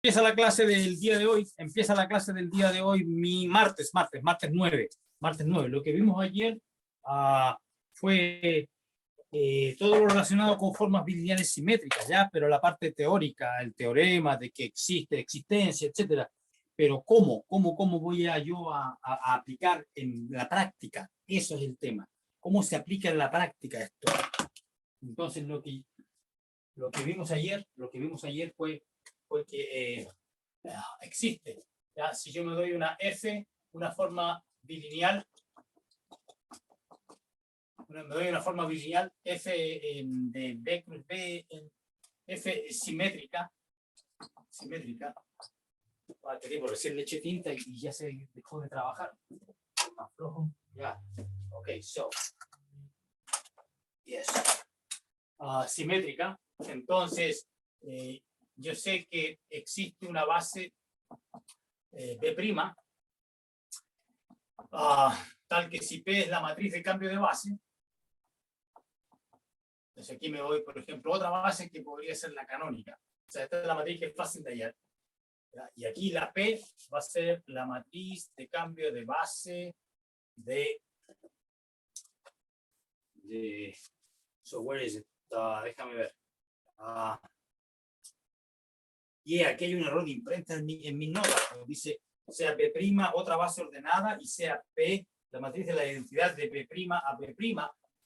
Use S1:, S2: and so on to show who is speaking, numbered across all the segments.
S1: Empieza la clase del día de hoy, mi martes 9. Martes 9. Lo que vimos ayer fue todo lo relacionado con formas bilineales simétricas, ¿ya? Pero la parte teórica, el teorema de que existe, existencia, etcétera. Pero ¿cómo voy yo a aplicar en la práctica? Eso es el tema. ¿Cómo se aplica en la práctica esto? Entonces lo que vimos ayer fue que existe. ¿Ya? Si yo me doy una F, una forma bilineal, F de B cruz B, F simétrica, por recién le eché tinta y ya se dejó de trabajar. Aflojo. Ya. Ok, so. Yes. Simétrica. Entonces, yo sé que existe una base B', tal que si P es la matriz de cambio de base, entonces aquí me voy, por ejemplo, otra base que podría ser la canónica. O sea, esta es la matriz que es fácil de hallar. Y aquí la P va a ser la matriz de cambio de base de so where is it? Déjame ver. Aquí hay un error de imprenta en mi nota. Dice, sea P', otra base ordenada, y sea P, la matriz de la identidad de P' a P'.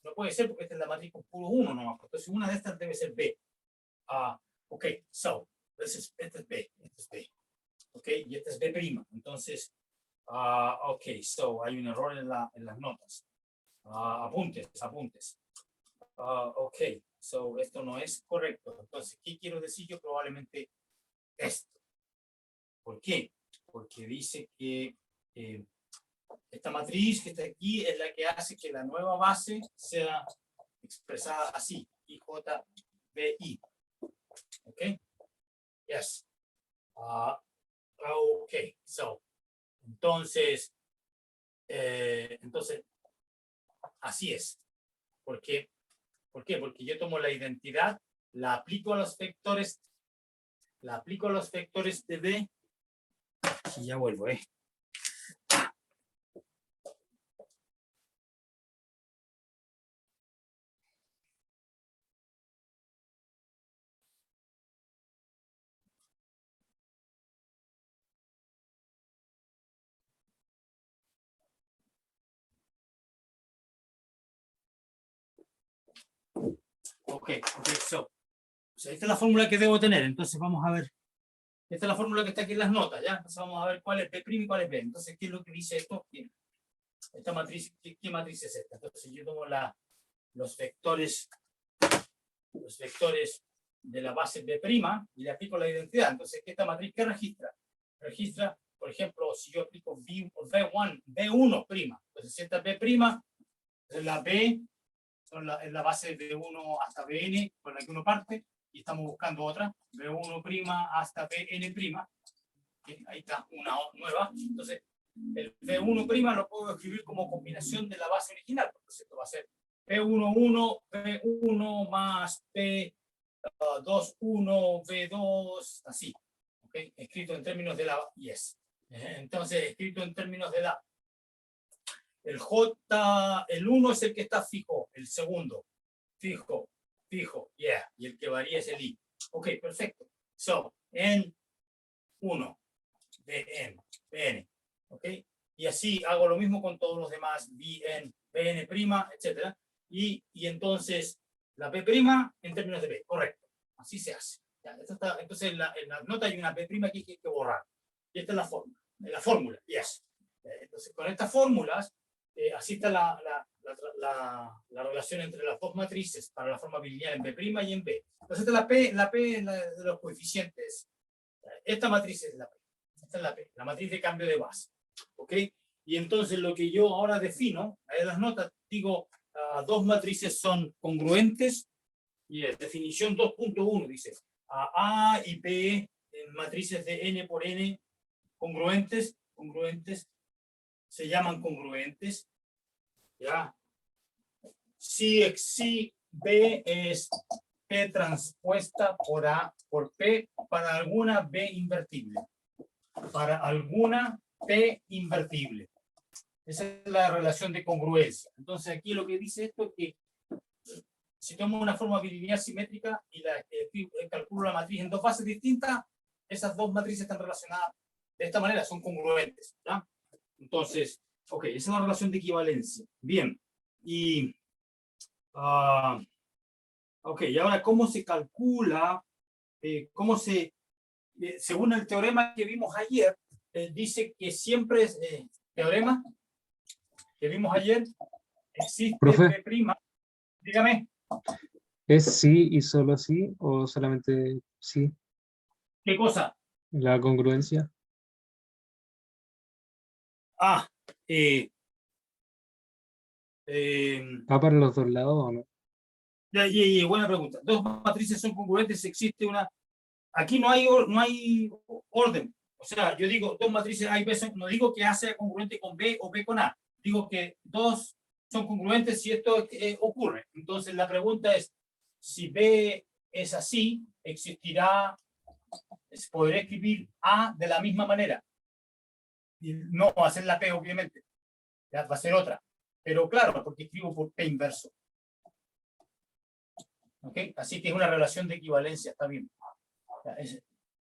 S1: No puede ser porque esta es la matriz con puro 1 nomás. Entonces una de estas debe ser B. Ok, so, este es B. Ok, y este es B'. Entonces, ok, so, hay un error en las notas. Apuntes. Ok, so, esto no es correcto. Entonces, ¿qué quiero decir yo? Probablemente esto. ¿Por qué? Porque dice que esta matriz que está aquí es la que hace que la nueva base sea expresada así, IJBI. ¿Ok? Yes. Ok, so, entonces, así es. ¿Por qué? Porque yo tomo la identidad, la aplico a los vectores de B, y ya vuelvo, Ok, so, esta es la fórmula que debo tener, entonces vamos a ver. Esta es la fórmula que está aquí en las notas, ¿ya? Entonces vamos a ver cuál es P' y cuál es B. Entonces, ¿qué es lo que dice esto? Esta matriz, ¿qué matriz es esta? Entonces yo tomo los vectores de la base B' y le aplico la identidad. Entonces, ¿esta matriz qué registra? Registra, por ejemplo, si yo aplico B1', entonces esta B', es la B, es la base de B1 hasta Bn, con la que uno parte, y estamos buscando otra, B1' hasta Bn', ahí está una nueva. Entonces, el B1' lo puedo escribir como combinación de la base original, entonces esto va a ser P11, B1 más P21, B2, así, ¿okay? Escrito en términos de la yes. Entonces, escrito en términos de la el J, el 1 es el que está fijo, el segundo, fijo, yeah, y el que varía es el I. Ok, perfecto. So, N1, Bn, ok, y así hago lo mismo con todos los demás, Bn, Bn', etc. Y entonces, la P' en términos de B, correcto, así se hace. Ya, esto está, entonces, en la nota hay una P' aquí que hay que borrar. Y esta es la fórmula, yes. Entonces, con estas fórmulas, así está la relación entre las dos matrices para la forma bilineal en B' y en B. Entonces, esta es la P de los coeficientes. Esta matriz es la P. Esta es la P, la matriz de cambio de base. ¿Ok? Y entonces lo que yo ahora defino, en las notas, digo, dos matrices son congruentes, y definición 2.1 dice, A y B en matrices de N por N congruentes, se llaman congruentes, ¿ya? Si B es P transpuesta por A por P para alguna B invertible. Para alguna P invertible. Esa es la relación de congruencia. Entonces aquí lo que dice esto es que si tomo una forma bilineal simétrica y calculo la matriz en dos fases distintas, esas dos matrices están relacionadas de esta manera, son congruentes, ¿ya? Entonces, ok, esa es la relación de equivalencia. Bien, y ok, y ahora cómo se calcula, según el teorema que vimos ayer, dice que siempre es teorema que vimos ayer, existe
S2: Profe,
S1: P', dígame.
S2: ¿es sí y solo sí o solamente sí?
S1: ¿Qué cosa?
S2: La congruencia.
S1: Ah, eh, eh,
S2: ¿Va para los dos lados o no?
S1: buena pregunta. Dos matrices son congruentes, existe una. Aquí no hay orden. O sea, yo digo dos matrices A y B, no digo que A sea congruente con B o B con A. Digo que dos son congruentes si esto ocurre. Entonces la pregunta es, si B es así, podré escribir A de la misma manera. Y no va a ser la P, obviamente. Ya va a ser otra. Pero claro, porque escribo por P inverso. ¿Ok? Así que es una relación de equivalencia, está bien.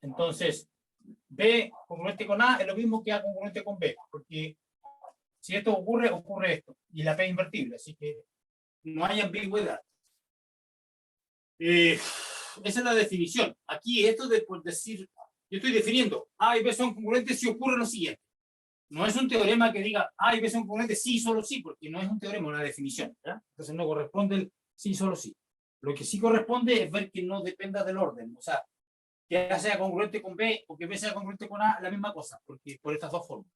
S1: Entonces, B congruente con A es lo mismo que A congruente con B, porque si esto ocurre, ocurre esto, y la P es invertible, así que no hay ambigüedad. Esa es la definición. Aquí esto de por decir, yo estoy definiendo A y B son congruentes si ocurre lo siguiente. No es un teorema que diga A y B son congruentes sí, solo sí, porque no es un teorema, una definición, ¿ya? Entonces no corresponde el sí, solo sí. Lo que sí corresponde es ver que no dependa del orden, o sea, que A sea congruente con B o que B sea congruente con A, la misma cosa, porque por estas dos formas.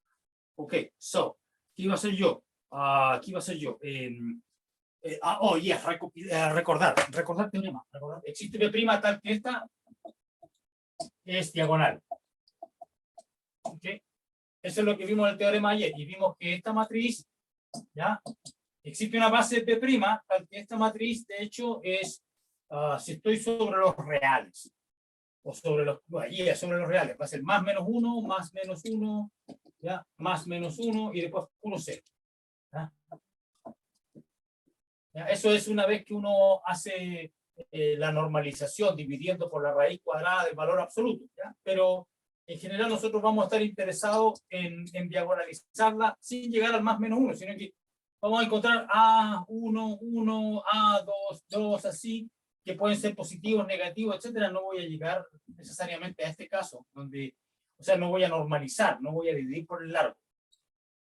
S1: Ok, so, ¿qué iba a hacer yo? ¿Qué iba a hacer yo? Recordar teorema. Existe B' tal que esta es diagonal. Ok, eso es lo que vimos en el teorema ayer, y vimos que esta matriz, ¿ya? Existe una base B', tal que esta matriz, de hecho, es, si estoy sobre los reales, o sobre los reales, va a ser más menos 1, más menos 1, ¿ya? Más menos 1, y después 1, 0. ¿Ya? ¿Ya? Eso es una vez que uno hace la normalización, dividiendo por la raíz cuadrada del valor absoluto, ¿ya? Pero en general nosotros vamos a estar interesados en diagonalizarla sin llegar al más menos 1, sino que vamos a encontrar A1, 1, A2, 2, así, que pueden ser positivos, negativos, etcétera. No voy a llegar necesariamente a este caso, donde, o sea, no voy a normalizar, no voy a dividir por el largo,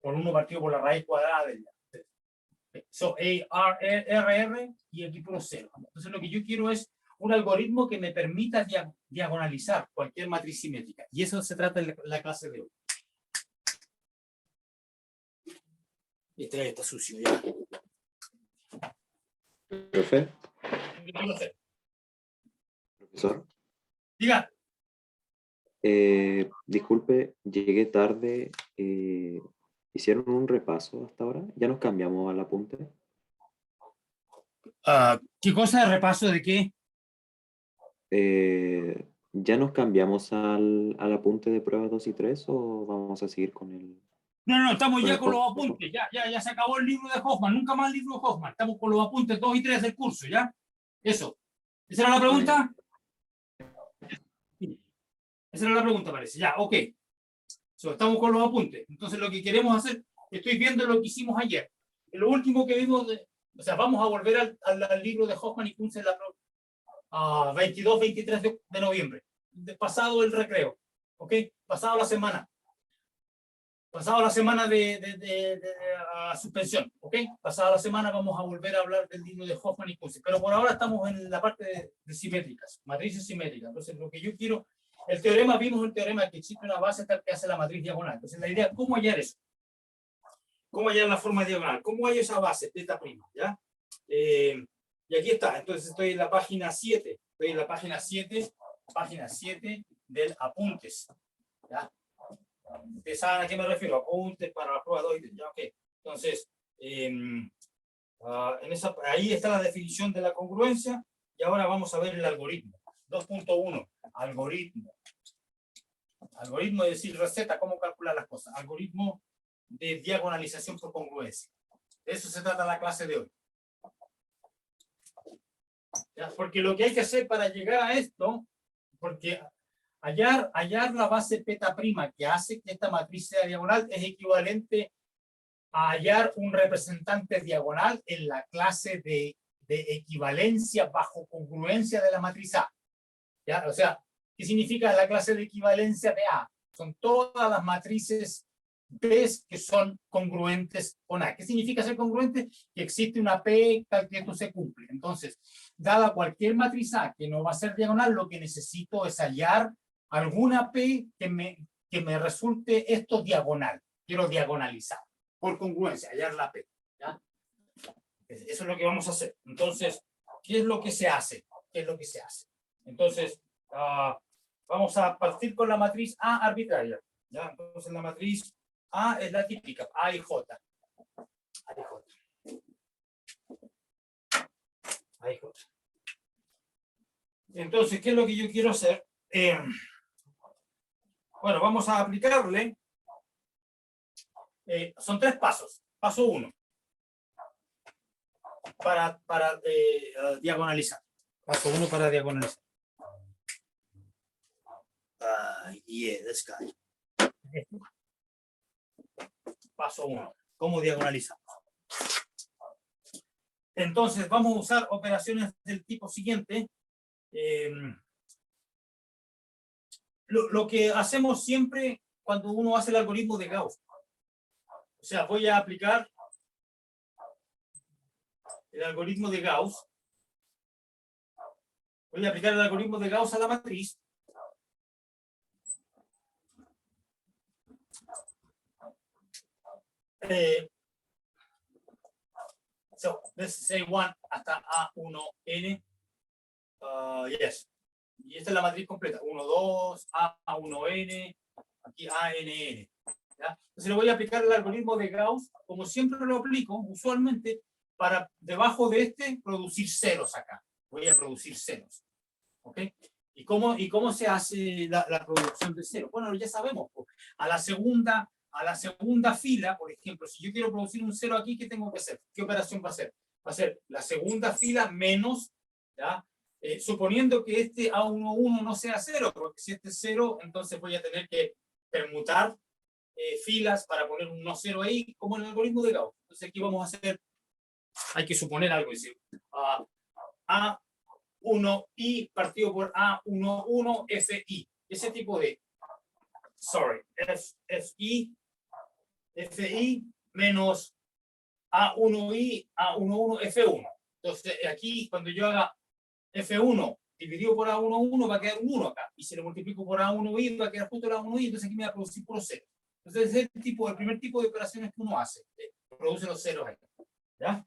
S1: por 1 partido por la raíz cuadrada del largo. So, RR y aquí puro 0. Entonces lo que yo quiero es un algoritmo que me permita diagonalizar cualquier matriz simétrica. Y eso se trata de la clase de hoy. Este está sucio ya.
S3: Profe,
S1: ¿Qué quiero hacer?
S3: profesor,
S1: Diga.
S3: disculpe, llegué tarde. ¿Hicieron un repaso hasta ahora? ¿Ya nos cambiamos al apunte?
S1: ¿Qué cosa de repaso de qué?
S3: ¿Ya nos cambiamos al apunte de prueba 2 y 3 o vamos a seguir con el...
S1: No, estamos
S3: con
S1: ya
S3: el
S1: con los
S3: Hoffman?
S1: apuntes. Ya se acabó el libro de Hoffman. Nunca más el libro de Hoffman. Estamos con los apuntes 2 y 3 del curso, ¿ya? Eso. ¿Esa era la pregunta? Sí. Esa era la pregunta, parece. Ya, ok. So, estamos con los apuntes. Entonces lo que queremos hacer, estoy viendo lo que hicimos ayer. Lo último que vimos, o sea, vamos a volver al libro de Hoffman y Kunze a 22, 23 de noviembre. Pasado el recreo. ¿Ok? Pasado la semana. Pasado la semana de suspensión. ¿Ok? Pasada la semana vamos a volver a hablar del libro de Hoffman y Kunze. Pero por ahora estamos en la parte de simétricas, matrices simétricas. Entonces lo que yo quiero... El teorema, vimos el teorema que existe una base tal que hace la matriz diagonal. Entonces la idea, ¿cómo hallar eso? ¿Cómo hallar la forma diagonal? ¿Cómo hallo esa base, teta prima? ¿Ya? Y aquí está. Entonces estoy en la página 7. Estoy en la página 7 del apuntes. ¿Ya? Ustedes saben a qué me refiero. Apuntes para la prueba 2 y 3. ¿Ya? Ok. Entonces, ahí está la definición de la congruencia. y ahora vamos a ver el algoritmo. 2.1, algoritmo. Algoritmo es decir, receta, cómo calcular las cosas. Algoritmo de diagonalización por congruencia. De eso se trata la clase de hoy. ¿Ya? Porque lo que hay que hacer para llegar a esto, porque hallar la base peta prima que hace que esta matriz sea diagonal es equivalente a hallar un representante diagonal en la clase de equivalencia bajo congruencia de la matriz A. ¿Ya? O sea, ¿qué significa la clase de equivalencia de A? Son todas las matrices B que son congruentes con A. ¿Qué significa ser congruente? Que existe una P tal que esto se cumple. Entonces, dada cualquier matriz A que no va a ser diagonal, lo que necesito es hallar alguna P que me resulte esto diagonal. Quiero diagonalizar por congruencia, hallar la P. ¿Ya? Eso es lo que vamos a hacer. Entonces, ¿qué es lo que se hace? ¿Qué es lo que se hace? Entonces, vamos a partir con la matriz A arbitraria. ¿Ya? Entonces, la matriz A es la típica, A y J. A y J. A y J. Entonces, ¿qué es lo que yo quiero hacer? Bueno, vamos a aplicarle. Son 3 pasos. Paso 1. Para diagonalizar. Paso 1 para diagonalizar. Yeah, this guy. Paso 1. ¿Cómo diagonalizamos? Entonces, vamos a usar operaciones del tipo siguiente. Lo que hacemos siempre cuando uno hace el algoritmo de Gauss. O sea, voy a aplicar el algoritmo de Gauss. Voy a aplicar el algoritmo de Gauss a la matriz. So, let's say 1 hasta A1N. Yes. Y esta es la matriz completa. 1, 2, A1N, aquí ANN. ¿Ya? Entonces le voy a aplicar el algoritmo de Gauss, como siempre lo aplico, usualmente, para debajo de este producir ceros acá. Voy a producir ceros. ¿Ok? ¿Y cómo se hace la producción de ceros? Bueno, ya sabemos. A la segunda fila, por ejemplo, si yo quiero producir un cero aquí, ¿qué tengo que hacer? ¿Qué operación va a ser? Va a ser la segunda fila menos, ¿ya? Suponiendo que este A11 no sea cero, porque si este es cero, entonces voy a tener que permutar filas para poner un no cero ahí, como en el algoritmo de Gauss. Entonces aquí vamos a hacer, hay que suponer algo, es decir, A1i partido por A11 FI. Ese tipo de, FI menos A1i, A11 F1. Entonces aquí cuando yo haga F1 dividido por A11 va a quedar un 1 acá. Y si lo multiplico por A1i va a quedar justo el A1i, entonces aquí me va a producir puro 0. Entonces es el primer tipo de operaciones que uno hace. Produce los ceros ahí. ¿Ya?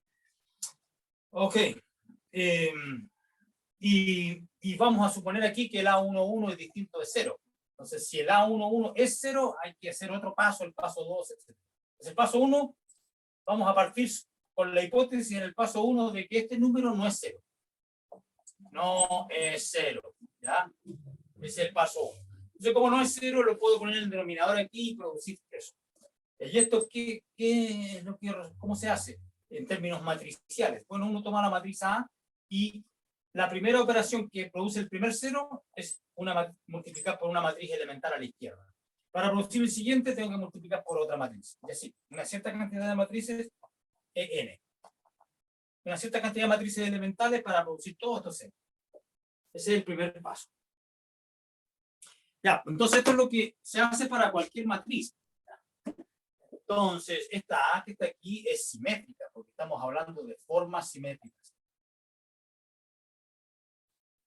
S1: Ok. Y vamos a suponer aquí que el A11 es distinto de 0. Entonces si el A11 es 0, hay que hacer otro paso, el paso 2, etc. Entonces el paso 1, vamos a partir con la hipótesis en el paso 1 de que este número no es 0. No es 0, ¿ya? Es el paso 1. Entonces, como no es 0, lo puedo poner en el denominador aquí y producir eso. ¿Y esto cómo se hace en términos matriciales? Bueno, uno toma la matriz A y la primera operación que produce el primer 0 es multiplicar por una matriz elemental a la izquierda. Para producir el siguiente tengo que multiplicar por otra matriz. Y así, una cierta cantidad de matrices n. Una cierta cantidad de matrices elementales para producir todos estos ceros. Ese es el primer paso. Ya, entonces esto es lo que se hace para cualquier matriz. Entonces, esta A que está aquí es simétrica, porque estamos hablando de formas simétricas.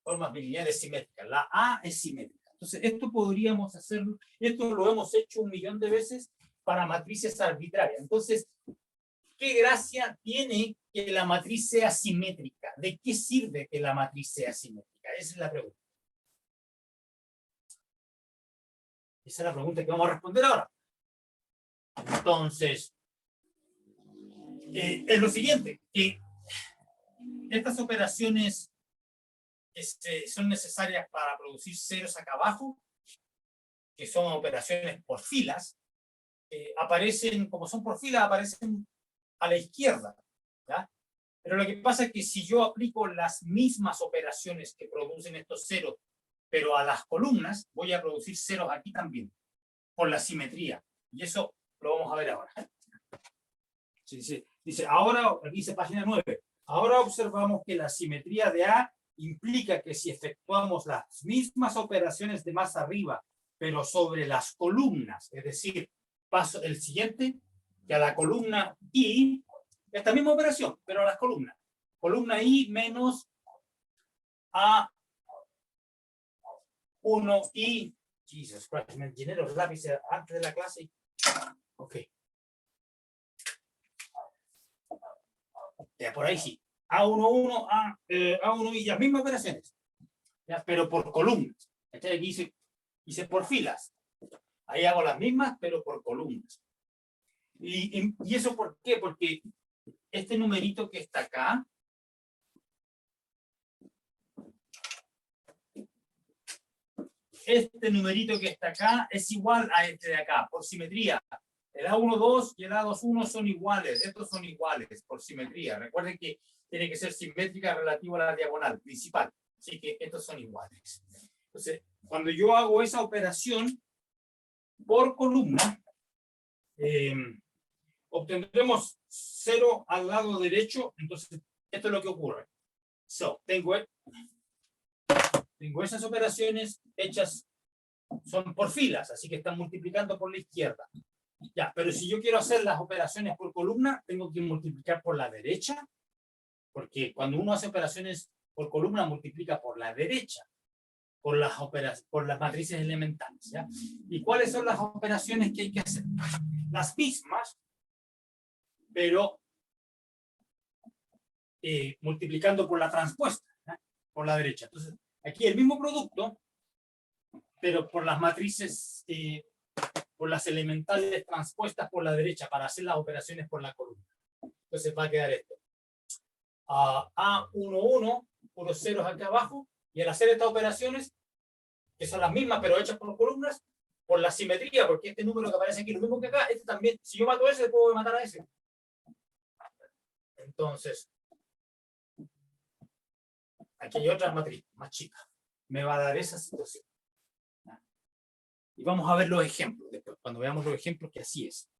S1: Formas bilineares simétricas. La A es simétrica. Entonces, esto podríamos hacerlo, esto lo hemos hecho 1.000.000 de veces para matrices arbitrarias. Entonces, ¿qué gracia tiene que la matriz sea simétrica? ¿De qué sirve que la matriz sea simétrica? Esa es la pregunta. Esa es la pregunta que vamos a responder ahora. Entonces, es lo siguiente, que estas operaciones son necesarias para producir ceros acá abajo, que son operaciones por filas, aparecen, como son por filas, aparecen a la izquierda, ¿ya? Pero lo que pasa es que si yo aplico las mismas operaciones que producen estos ceros, pero a las columnas, voy a producir ceros aquí también, por la simetría. Y eso lo vamos a ver ahora. Sí. Dice, ahora, aquí dice página 9, ahora observamos que la simetría de A implica que si efectuamos las mismas operaciones de más arriba, pero sobre las columnas, es decir, paso el siguiente, que a la columna I, esta misma operación, pero a las columnas. Columna I menos A1I. Jesus Christ, me llené los lápices antes de la clase. Ok. Ya, por ahí sí. A11, A1I, las mismas operaciones. Ya, pero por columnas. Aquí hice por filas. Ahí hago las mismas, pero por columnas. ¿Y eso por qué? Porque este numerito que está acá, es igual a este de acá, por simetría. El A12 y el A21 son iguales, estos son iguales por simetría. Recuerden que tiene que ser simétrica relativo a la diagonal principal. Así que estos son iguales. Entonces, cuando yo hago esa operación por columna, obtendremos 0 al lado derecho. Entonces, esto es lo que ocurre. Tengo esas operaciones hechas, son por filas, así que están multiplicando por la izquierda. Ya, pero si yo quiero hacer las operaciones por columna, tengo que multiplicar por la derecha, porque cuando uno hace operaciones por columna, multiplica por la derecha, por las matrices elementales. ¿Ya? ¿Y cuáles son las operaciones que hay que hacer? Las mismas, pero multiplicando por la transpuesta, ¿ya? Por la derecha. Entonces, aquí el mismo producto, pero por las matrices, por las elementales transpuestas por la derecha para hacer las operaciones por la columna. Entonces va a quedar esto. A11, puros ceros acá abajo, y al hacer estas operaciones, que son las mismas pero hechas por columnas, por la simetría, porque este número que aparece aquí, lo mismo que acá, este también, si yo mato a ese, puedo matar a ese. Entonces, aquí hay otra matriz más chica. Me va a dar esa situación. Y vamos a ver los ejemplos después, cuando veamos los ejemplos, que así es.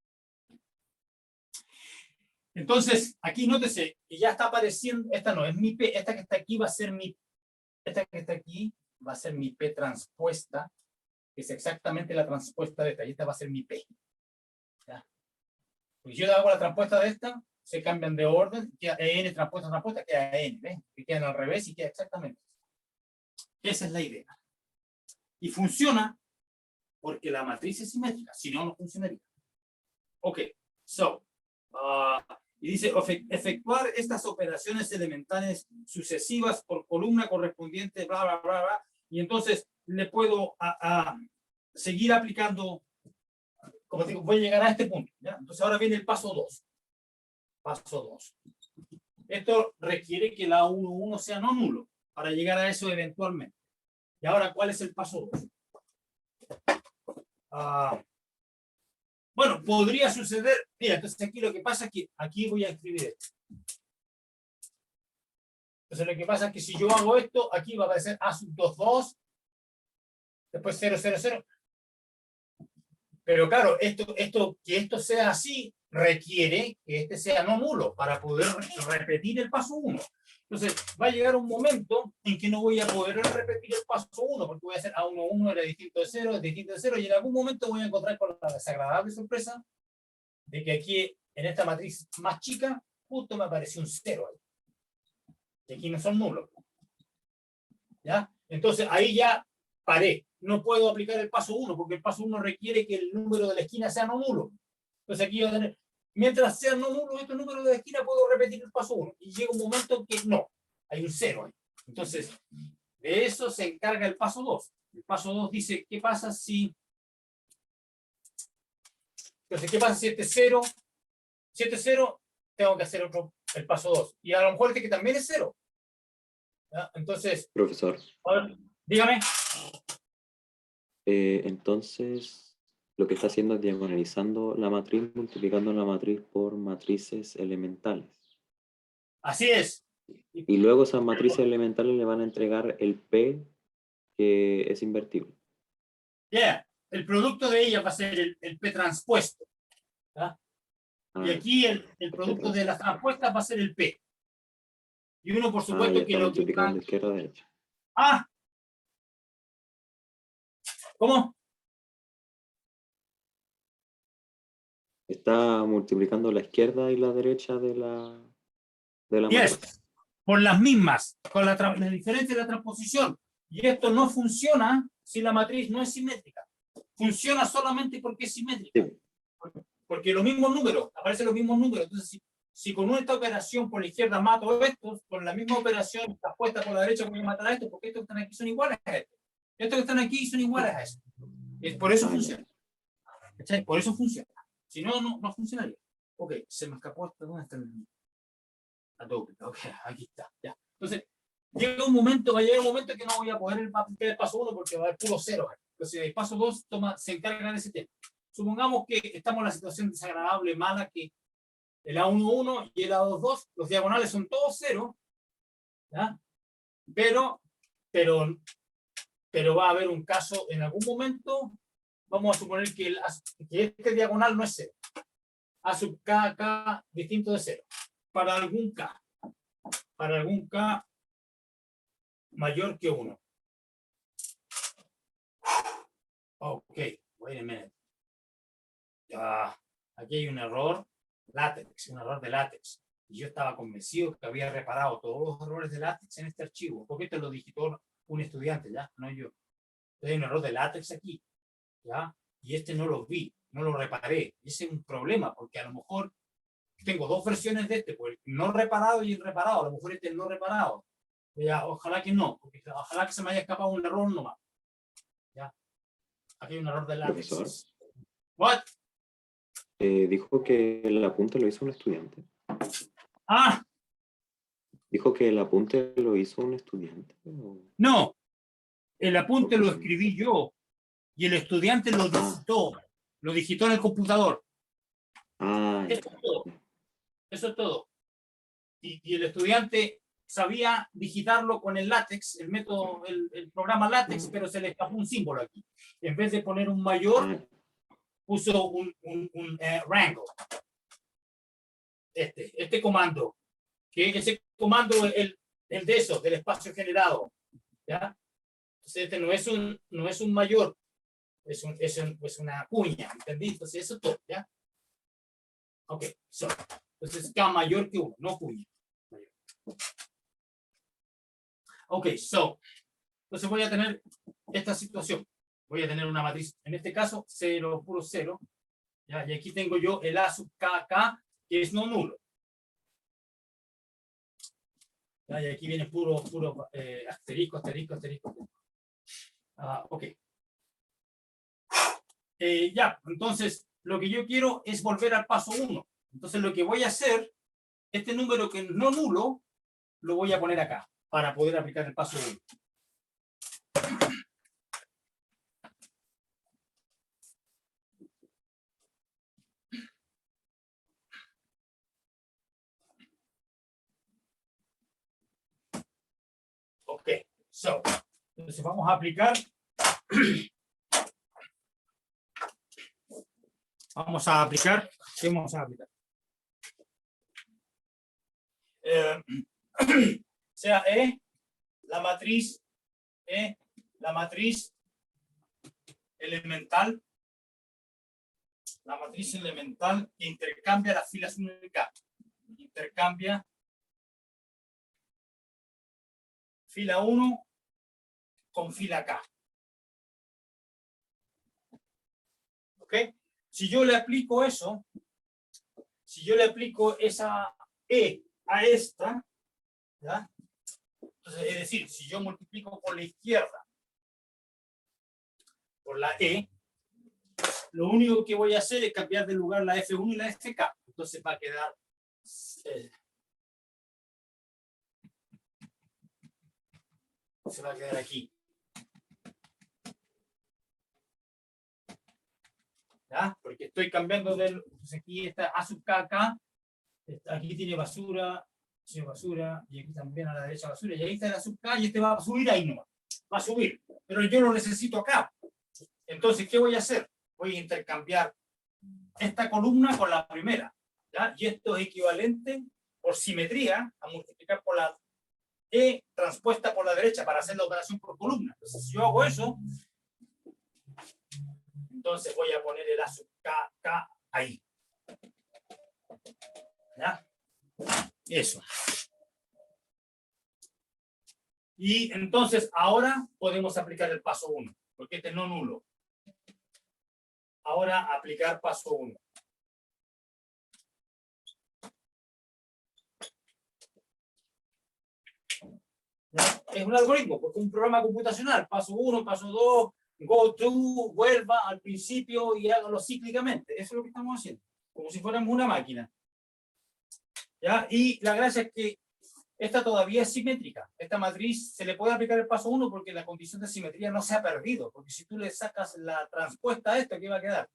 S1: Entonces, aquí nótese que ya está apareciendo, esta no es mi P, esta que está aquí va a ser mi, esta que está aquí va a ser mi P transpuesta, que es exactamente la transpuesta de esta, y esta va a ser mi P. ¿Ya? Pues yo hago la transpuesta de esta, se cambian de orden, queda N transpuesta, queda N, ¿ves? Que quedan al revés y queda exactamente. Esa es la idea. Y funciona porque la matriz es simétrica, si no, no funcionaría. Ok, y dice, efectuar estas operaciones elementales sucesivas por columna correspondiente, bla, bla, bla, bla, y entonces le puedo seguir aplicando, como digo, voy a llegar a este punto, ¿ya? Entonces ahora viene el paso 2. Paso 2. Esto requiere que la 1,1 sea no nulo, para llegar a eso eventualmente. Y ahora, ¿cuál es el paso 2? Bueno, podría suceder, mira, entonces aquí lo que pasa es que aquí voy a escribir esto. Entonces lo que pasa es que si yo hago esto, aquí va a aparecer A22, después 0, 0, 0. Pero claro, que esto sea así requiere que este sea no nulo para poder repetir el paso 1. Entonces va a llegar un momento en que no voy a poder repetir el paso 1 porque voy a hacer A11 era distinto de 0, es distinto de 0 y en algún momento voy a encontrar con la desagradable sorpresa de que aquí en esta matriz más chica justo me apareció un 0 ahí. Y aquí no son nulos. ¿Ya? Entonces ahí ya paré. No puedo aplicar el paso 1 porque el paso 1 requiere que el número de la esquina sea no nulo. Entonces aquí voy a tener, mientras sean no nulos estos números de la esquina, puedo repetir el paso 1. Y llega un momento que no, hay un 0 ahí. Entonces, de eso se encarga el paso 2. El paso 2 dice, ¿qué pasa si... Entonces, ¿qué pasa si este 0, tengo que hacer el paso 2? Y a lo mejor este que también es 0. ¿Ya? Entonces,
S3: Profesor,
S1: a ver, dígame.
S3: entonces lo que está haciendo es diagonalizando la matriz, multiplicando la matriz por matrices elementales.
S1: Así es.
S3: Y luego esas matrices elementales le van a entregar el P que es invertible.
S1: Yeah. El producto de ella va a ser el P transpuesto. ¿Ya? Y
S3: Ah,
S1: aquí el producto de las transpuestas va a ser el P. Y uno, por
S3: ya
S1: supuesto, que
S3: está
S1: lo que...
S3: multiplicando de izquierda a derecha.
S1: Ah, ¿cómo?
S3: Está multiplicando la izquierda y la derecha de la matriz.
S1: Yes. Por las mismas, con la diferencia de la transposición. Y esto no funciona si la matriz no es simétrica. Funciona solamente porque es simétrica.
S3: Sí.
S1: Porque los mismos números, aparecen los mismos números. Entonces, si con esta operación por la izquierda mato a estos, con la misma operación transpuesta por la derecha voy a matar a estos, porque estos que están aquí son iguales a estos. Estos que están aquí son iguales a estos. Es por eso funciona. ¿Cachai? Por eso funciona. Si no, no funcionaría. Ok, se me escapó esto. ¿Dónde está el mío? Adobe. Ok, aquí está. Ya. Entonces, va a llegar un momento que no voy a poder el paso 1 porque va a haber puro cero. Entonces, el paso 2 se encarga de ese tema. Supongamos que estamos en la situación desagradable, mala, que el A11 y el A22, los diagonales son todos cero, ¿ya? Pero va a haber un caso en algún momento, vamos a suponer que este diagonal no es cero. A sub K distinto de cero. Para algún K mayor que 1. Ok, wait a minute. Aquí hay un error un error de látex. Y yo estaba convencido que había reparado todos los errores de látex en este archivo, porque esto lo digitó un estudiante, ¿ya? No yo. Entonces hay un error de látex aquí, ¿ya? Y este no lo vi, no lo reparé. Ese es un problema, porque a lo mejor tengo dos versiones de este, pues no reparado y el reparado. A lo mejor este es no reparado. Ya, ojalá que no, porque ojalá que se me haya escapado un error nomás. ¿Ya? Aquí hay un error de látex.
S3: Profesor.
S1: What?
S3: Dijo que el apunte lo hizo un estudiante.
S1: Ah,
S3: Dijo que el apunte lo hizo un estudiante.
S1: no. El apunte
S3: ¿Por qué
S1: lo
S3: se me-
S1: escribí yo y el estudiante lo digitó en el computador.
S3: Ah,
S1: Eso es todo. Eso es todo. Y el estudiante sabía digitarlo con el látex, el método, el programa látex, pero se le escapó un símbolo aquí. En vez de poner un mayor, puso un rango. Este comando. Que ese comando es el de eso, del espacio generado. ¿Ya? Entonces este no es un mayor, es una cuña, ¿entendí? Entonces eso es todo, ¿ya? Ok, entonces K mayor que 1, no cuña. Mayor. Ok, entonces voy a tener esta situación. Voy a tener una matriz, en este caso, 0, puro 0. ¿Ya? Y aquí tengo yo el A sub KK, que es no nulo. ¿Ya? Y aquí viene puro asterisco. Ok. Ya, entonces lo que yo quiero es volver al paso 1. Entonces lo que voy a hacer, este número que no nulo, lo voy a poner acá, para poder aplicar el paso 1. Ok, entonces vamos a aplicar. ¿Qué vamos a aplicar? Sea la matriz elemental, que intercambia las filas 1 y K. Intercambia fila 1 con fila K. ¿Ok? Si yo le aplico eso, si yo le aplico esa E a esta, ¿ya? Entonces, es decir, si yo multiplico por la izquierda, por la E, lo único que voy a hacer es cambiar de lugar la F1 y la FK. Entonces va a quedar se va a quedar aquí. ¿Ya? Porque estoy cambiando del... Entonces aquí está A sub K acá, aquí tiene basura, y aquí también a la derecha basura, y ahí está la sub K, y este va a subir ahí nomás. Va a subir, pero yo lo necesito acá. Entonces, ¿qué voy a hacer? Voy a intercambiar esta columna con la primera, ¿ya? Y esto es equivalente por simetría a multiplicar por la E transpuesta por la derecha para hacer la operación por columna. Entonces, si yo hago eso, entonces voy a poner el A sub K, K ahí. ¿Ya? Eso. Y entonces ahora podemos aplicar el paso 1, porque este es no nulo. Ahora aplicar paso 1. Es un algoritmo, porque es un programa computacional. Paso 1, paso 2, go to, vuelva al principio y hágalo cíclicamente. Eso es lo que estamos haciendo, como si fuéramos una máquina. ¿Ya? Y la gracia es que esta todavía es simétrica. Esta matriz se le puede aplicar el paso 1 porque la condición de simetría no se ha perdido. Porque si tú le sacas la transpuesta a esto, ¿qué va a quedar?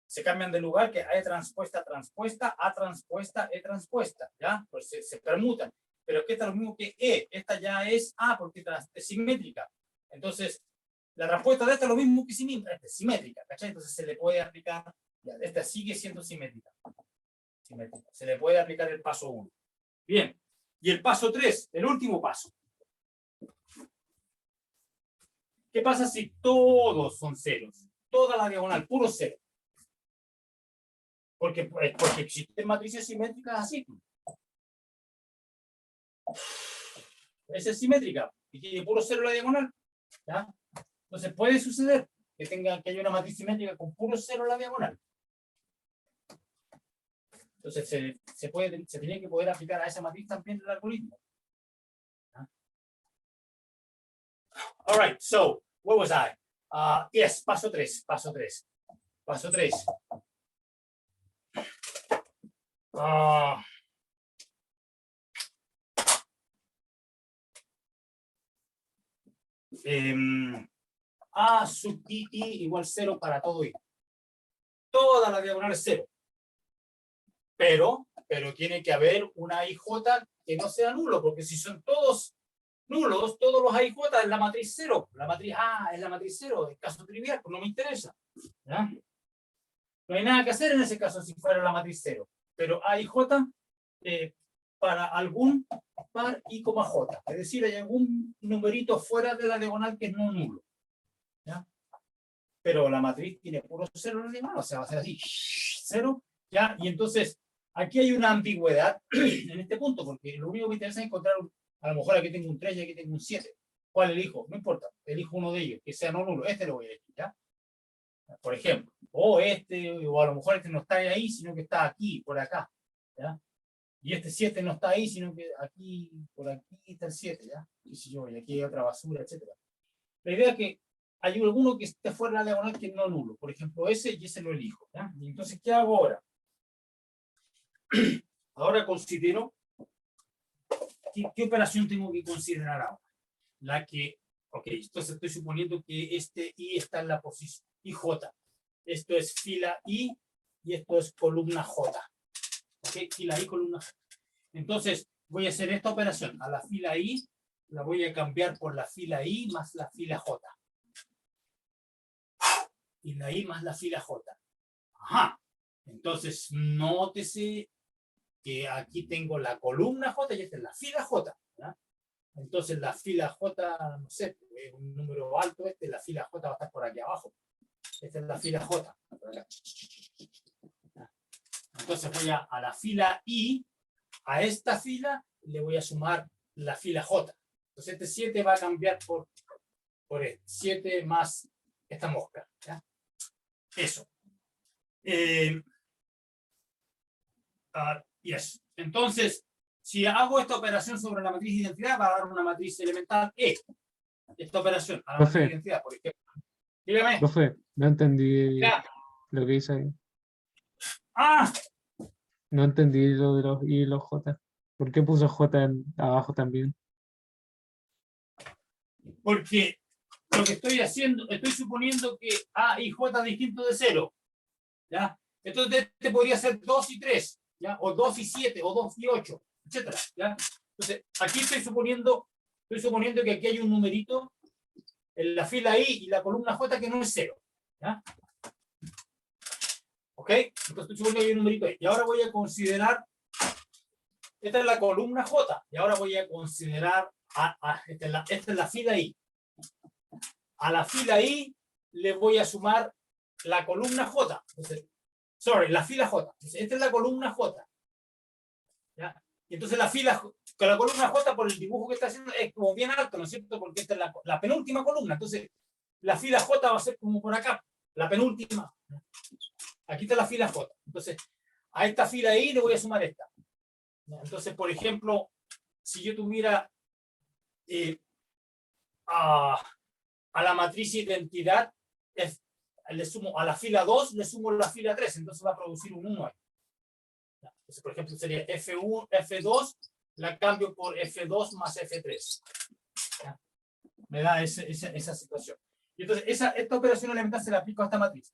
S1: Se cambian de lugar, que E transpuesta, transpuesta, A transpuesta, E transpuesta. ¿Ya? Pues se permutan. Pero es que esta es lo mismo que E. Esta ya es A porque es simétrica. Entonces, la respuesta de esta es lo mismo que simétrica. ¿Cachai? Entonces se le puede aplicar, ya, esta sigue siendo simétrica. Se le puede aplicar el paso 1. Bien. Y el paso 3, el último paso. ¿Qué pasa si todos son ceros? Toda la diagonal, puro cero. Porque existen matrices simétricas así. Esa es simétrica y tiene puro cero la diagonal. ¿Ya? Entonces puede suceder que haya una matriz simétrica con puro cero la diagonal. Entonces se tiene que poder aplicar a esa matriz también el algoritmo. All right, so, where was I? Yes, paso 3. Paso 3. A sub I igual 0 para todo I. Toda la diagonal es 0. Pero tiene que haber una IJ que no sea nulo, porque si son todos nulos, todos los IJ es la matriz 0. La matriz A es la matriz 0, es caso trivial, pues no me interesa. ¿Ya? No hay nada que hacer en ese caso si fuera la matriz 0. Pero AIJ para algún par I, J. Es decir, hay algún numerito fuera de la diagonal que es no nulo. ¿Ya? Pero la matriz tiene puro 0 en la diagonal, o sea, va a ser así, 0. ¿Ya? Y entonces, aquí hay una ambigüedad en este punto, porque lo único que me interesa es encontrar, a lo mejor aquí tengo un 3 y aquí tengo un 7. ¿Cuál elijo? No importa, elijo uno de ellos, que sea no nulo. Este lo voy a elegir, ¿ya? Por ejemplo, o a lo mejor este no está ahí, sino que está aquí, por acá, ¿ya? Y este 7 no está ahí, sino que aquí, por aquí está el 7, ¿ya? Y si yo, y aquí hay otra basura, etc. La idea es que hay alguno que esté fuera de la diagonal que es no nulo. Por ejemplo, ese y ese lo elijo, ¿ya? Y entonces, ¿qué hago ahora? Ahora considero, ¿qué operación tengo que considerar ahora? La que, ok, entonces estoy suponiendo que este I está en la posición IJ. Esto es fila I y esto es columna J. Ok, fila I, columna J. Entonces, voy a hacer esta operación. A la fila I la voy a cambiar por la fila I más la fila J. Y la I más la fila J. Ajá. Entonces, nótese que aquí tengo la columna J y esta es la fila J. ¿Ya? Entonces, la fila J, no sé, es un número alto la fila J va a estar por aquí abajo. Esta es la fila J. Entonces voy a la fila I, a esta fila le voy a sumar la fila J. Entonces este 7 va a cambiar por 7 más esta mosca. ¿Ya? Eso. Yes. Entonces, si hago esta operación sobre la matriz de identidad, va a dar una matriz elemental E. Esta operación a la matriz de identidad, por ejemplo. Dígame.
S2: Profe, no entendí
S1: Ya.
S2: lo que dice ahí.
S1: ¡Ah!
S2: No entendí lo de los I y los J. ¿Por qué puso J abajo también?
S1: Porque lo que estoy haciendo, estoy suponiendo que A y J distinto de 0. ¿Ya? Entonces este podría ser 2 y 3, ¿ya? O 2 y 7, o 2 y 8, etcétera, ¿ya? Entonces, aquí estoy suponiendo que aquí hay un numerito en la fila I y la columna J que no es 0. ¿Ya? ¿Ok? Entonces estoy suponiendo que hay un numerito ahí. Y ahora voy a considerar, esta es la columna J, y ahora voy a considerar, esta es la fila I. A la fila I le voy a sumar la columna J. Entonces, la fila J. Entonces, esta es la columna J. ¿Ya? Y entonces la fila, con la columna J, por el dibujo que está haciendo, es como bien alto, ¿no es cierto? Porque esta es la penúltima columna. Entonces, la fila J va a ser como por acá, la penúltima. Aquí está la fila J. Entonces, a esta fila I le voy a sumar esta. Entonces, por ejemplo, si yo tuviera a la matriz identidad, le sumo a la fila 2, le sumo la fila 3, entonces va a producir un 1 ahí. Entonces, por ejemplo, sería F1, F2, la cambio por F2 más F3. ¿Ya? Me da esa situación. Y entonces, esta operación elemental se la aplico a esta matriz.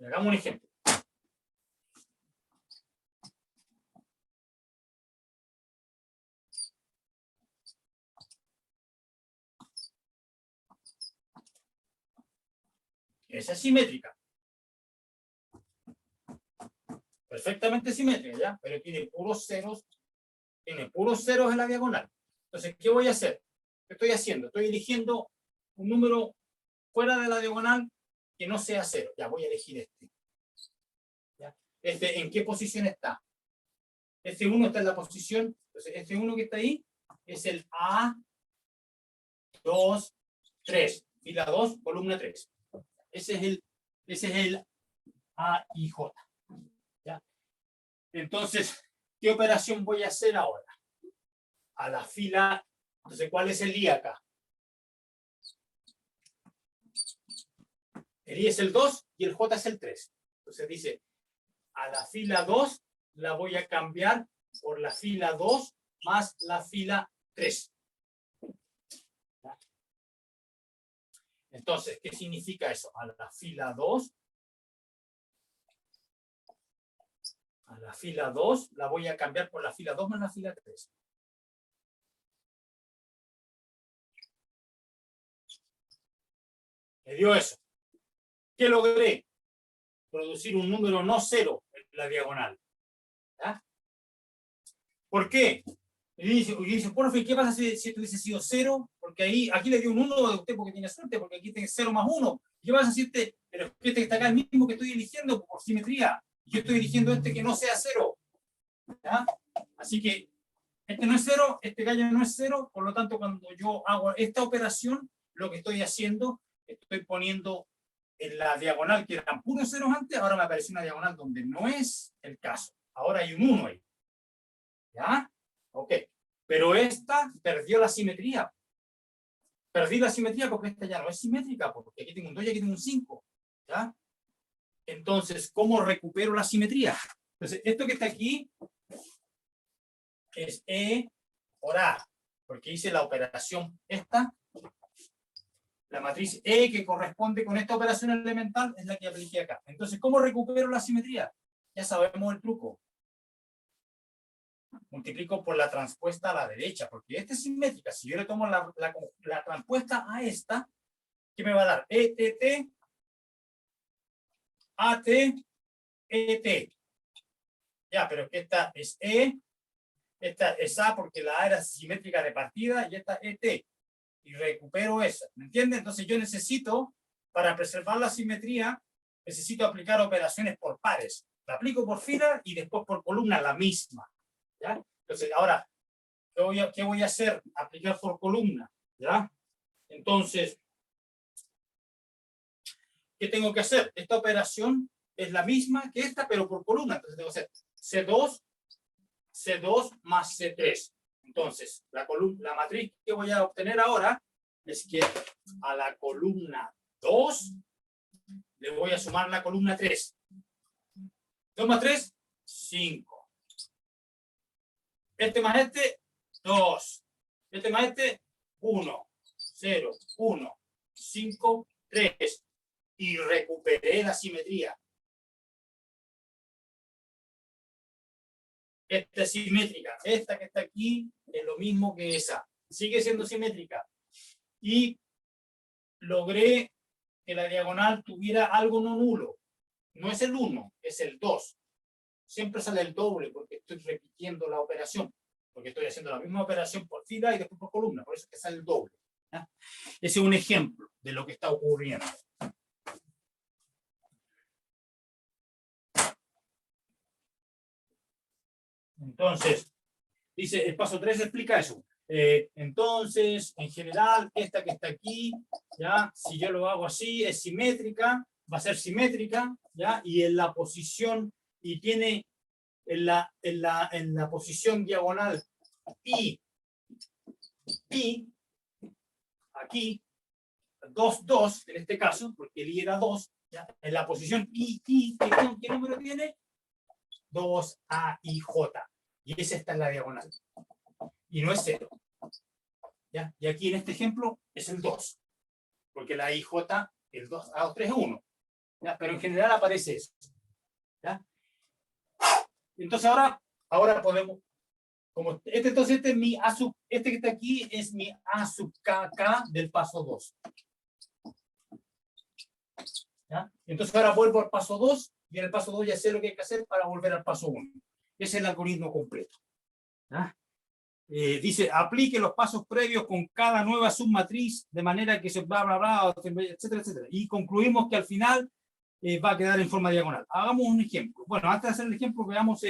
S1: Y hagamos un ejemplo. Es simétrica. Perfectamente simétrica, ¿ya? Pero tiene puros ceros en la diagonal. Entonces, ¿qué voy a hacer? ¿Qué estoy haciendo? Estoy eligiendo un número fuera de la diagonal que no sea 0. Ya voy a elegir este. ¿Ya? Este, ¿en qué posición está? Este 1 está en la posición, entonces este 1 que está ahí es el A2, 3, fila 2, columna 3. Ese es el A y J. ¿Ya? Entonces, ¿qué operación voy a hacer ahora? A la fila, entonces, ¿cuál es el I acá? El I es el 2 y el J es el 3. Entonces dice, a la fila 2 la voy a cambiar por la fila 2 más la fila 3. Entonces, ¿qué significa eso? A la fila 2, la voy a cambiar por la fila 2 más la fila 3. Me dio eso. ¿Qué logré? Producir un número no 0 en la diagonal. ¿Ya? ¿Por qué? Y dice, profe, ¿qué pasa si esto hubiese sido 0? Porque aquí le dio un 1 a usted porque tiene suerte, porque aquí tiene 0 más 1. ¿Qué pasa si pero este que está acá el mismo que estoy eligiendo por simetría? Yo estoy eligiendo este que no sea 0. ¿Ya? Así que este no es 0, este gallo no es 0, por lo tanto, cuando yo hago esta operación, lo que estoy haciendo, estoy poniendo en la diagonal que eran puros ceros antes, ahora me aparece una diagonal donde no es el caso. Ahora hay un 1 ahí. ¿Ya? Ok. Pero esta perdió la simetría. Perdí la simetría porque esta ya no es simétrica, porque aquí tengo un 2 y aquí tengo un 5. ¿Ya? Entonces, ¿cómo recupero la simetría? Entonces, esto que está aquí es E por A, porque hice la operación esta. La matriz E que corresponde con esta operación elemental es la que apliqué acá. Entonces, ¿cómo recupero la simetría? Ya sabemos el truco. Multiplico por la transpuesta a la derecha, porque esta es simétrica. Si yo le tomo la transpuesta a esta, ¿qué me va a dar? ETT, AT, ET. Ya, pero esta es E, esta es A porque la A era simétrica de partida y esta es ET. Y recupero esa. ¿Me entienden? Entonces yo necesito, para preservar la simetría, necesito aplicar operaciones por pares. La aplico por fila y después por columna la misma. ¿Ya? Entonces, ahora, ¿qué voy a hacer? Aplicar por columna. ¿Ya? Entonces, ¿qué tengo que hacer? Esta operación es la misma que esta, pero por columna. Entonces, tengo que hacer C2 más C3. Entonces, la matriz que voy a obtener ahora es que a la columna 2 le voy a sumar la columna 3. 2 más 3, 5. Este más este, 2. Este más este, 1, 0, 1, 5, 3. Y recuperé la simetría. Esta es simétrica. Esta que está aquí es lo mismo que esa. Sigue siendo simétrica. Y logré que la diagonal tuviera algo no nulo. No es el 1, es el 2. Siempre sale el doble porque estoy repitiendo la operación. Porque estoy haciendo la misma operación por fila y después por columna. Por eso es que sale el doble. ¿Ya? Ese es un ejemplo de lo que está ocurriendo. Entonces, dice, el paso 3 explica eso. Entonces, en general, esta que está aquí, ¿ya? Si yo lo hago así, es simétrica, va a ser simétrica, ¿ya? Y en la posición, y tiene en la posición diagonal pi, aquí, 2, 2, en este caso, porque el i era 2, ¿ya? En la posición i, ¿qué número tiene? 2a i j. Y esa está en la diagonal. Y no es 0. ¿Ya? Y aquí en este ejemplo es el 2. Porque la IJ, el 2, A2, 3 es 1. ¿Ya? Pero en general aparece eso. ¿Ya? Entonces ahora podemos, como entonces este es mi A sub, este que está aquí es mi A sub KK del paso 2. ¿Ya? Entonces ahora vuelvo al paso 2 y en el paso 2 ya sé lo que hay que hacer para volver al paso 1. Ese es el algoritmo completo. ¿Ya? Dice, aplique los pasos previos con cada nueva submatriz de manera que se bla, bla, bla, etcétera, etcétera. Y concluimos que al final va a quedar en forma diagonal. Hagamos un ejemplo. Bueno, antes de hacer el ejemplo, veamos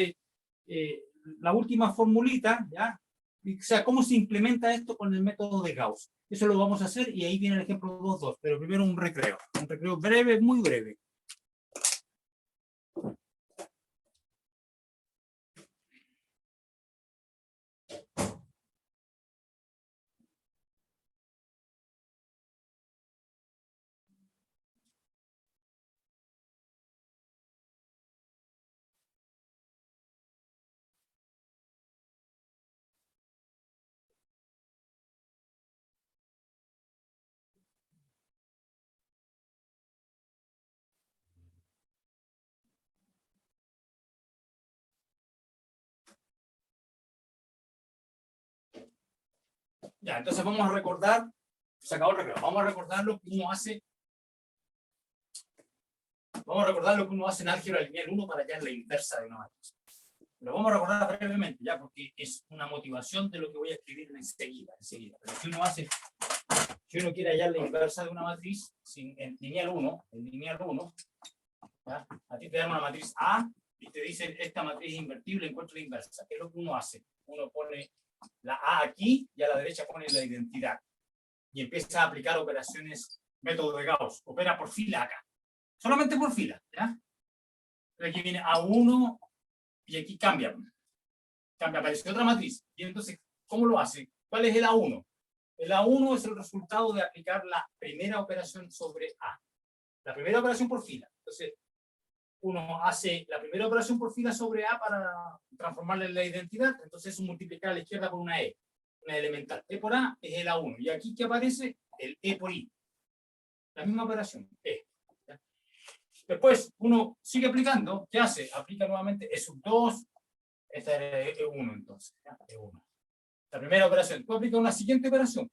S1: la última formulita, ¿ya? O sea, cómo se implementa esto con el método de Gauss. Eso lo vamos a hacer y ahí viene el ejemplo 2.2. Pero primero un recreo breve, muy breve. Ya, entonces vamos a recordar, se acabó el recreo, vamos a recordar lo que uno hace. Vamos a recordar lo que uno hace en álgebra lineal 1 para hallar la inversa de una matriz. Lo vamos a recordar brevemente, ya, porque es una motivación de lo que voy a escribir enseguida. Pero si uno hace, si uno quiere hallar la inversa de una matriz en lineal 1, ¿ya? A ti te dan una matriz A y te dicen esta matriz es invertible, encuentra la inversa. ¿Qué es lo que uno hace? Uno pone la A aquí y a la derecha pone la identidad. Y empieza a aplicar operaciones, método de Gauss. Opera por fila acá. Solamente por fila, ¿ya? Aquí viene A1 y aquí cambia, aparece otra matriz. Y entonces, ¿cómo lo hace? ¿Cuál es el A1? El A1 es el resultado de aplicar la primera operación sobre A. La primera operación por fila. Entonces, uno hace la primera operación por fila sobre A para transformarle en la identidad. Entonces, es multiplicar a la izquierda por una E, una elemental. E por A es el A1. Y aquí, ¿qué aparece? El E por I. La misma operación, E. Después uno sigue aplicando, ¿qué hace? Aplica nuevamente E sub 2, esta es E1 entonces, ¿ya? E1. La primera operación, tú aplicas una siguiente operación,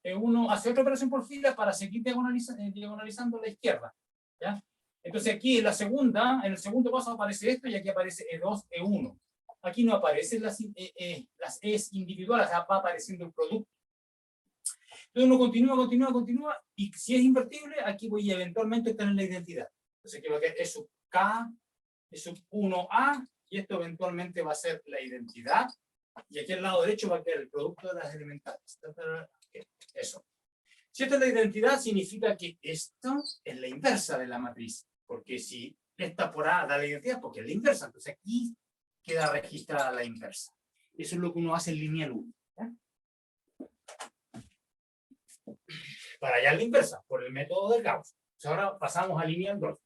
S1: E1 hace otra operación por fila para seguir diagonalizando a la izquierda, ¿ya? Entonces aquí en la segunda, en el segundo paso aparece esto y aquí aparece E2, E1. Aquí no aparecen las E's individuales, va apareciendo el producto. Entonces uno continúa, y si es invertible, aquí voy a eventualmente estar en la identidad. Entonces aquí va a quedar E sub K, E sub 1A, y esto eventualmente va a ser la identidad, y aquí al lado derecho va a quedar el producto de las elementales. Eso. Si esta es la identidad, significa que esto es la inversa de la matriz, porque si esta por A da la identidad, porque es la inversa, entonces aquí queda registrada la inversa. Eso es lo que uno hace en lineal 1. ¿Ya? Para hallar la inversa, por el método de Gauss. Ahora pasamos a lineal 2.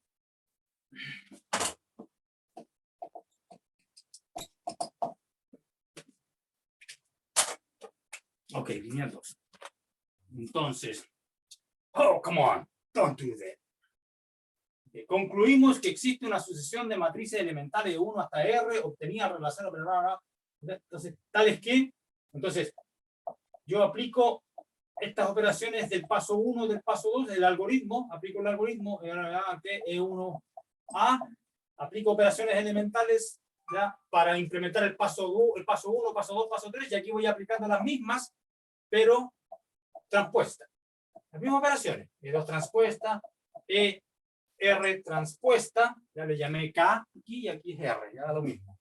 S1: Ok, lineal 2. Entonces, oh, come on, don't do that. Concluimos que existe una sucesión de matrices elementales de 1 hasta R obtenida en relación a... Entonces, tales que, entonces, yo aplico estas operaciones del paso 1, del paso 2, el algoritmo, aplico el algoritmo, E1A, aplico operaciones elementales, ¿ya? Para implementar el paso 1, paso 2, paso 3, y aquí voy aplicando las mismas, pero transpuestas. Las mismas operaciones, E2 transpuesta, R transpuesta, ya le llamé K aquí y aquí es R, ya lo mismo.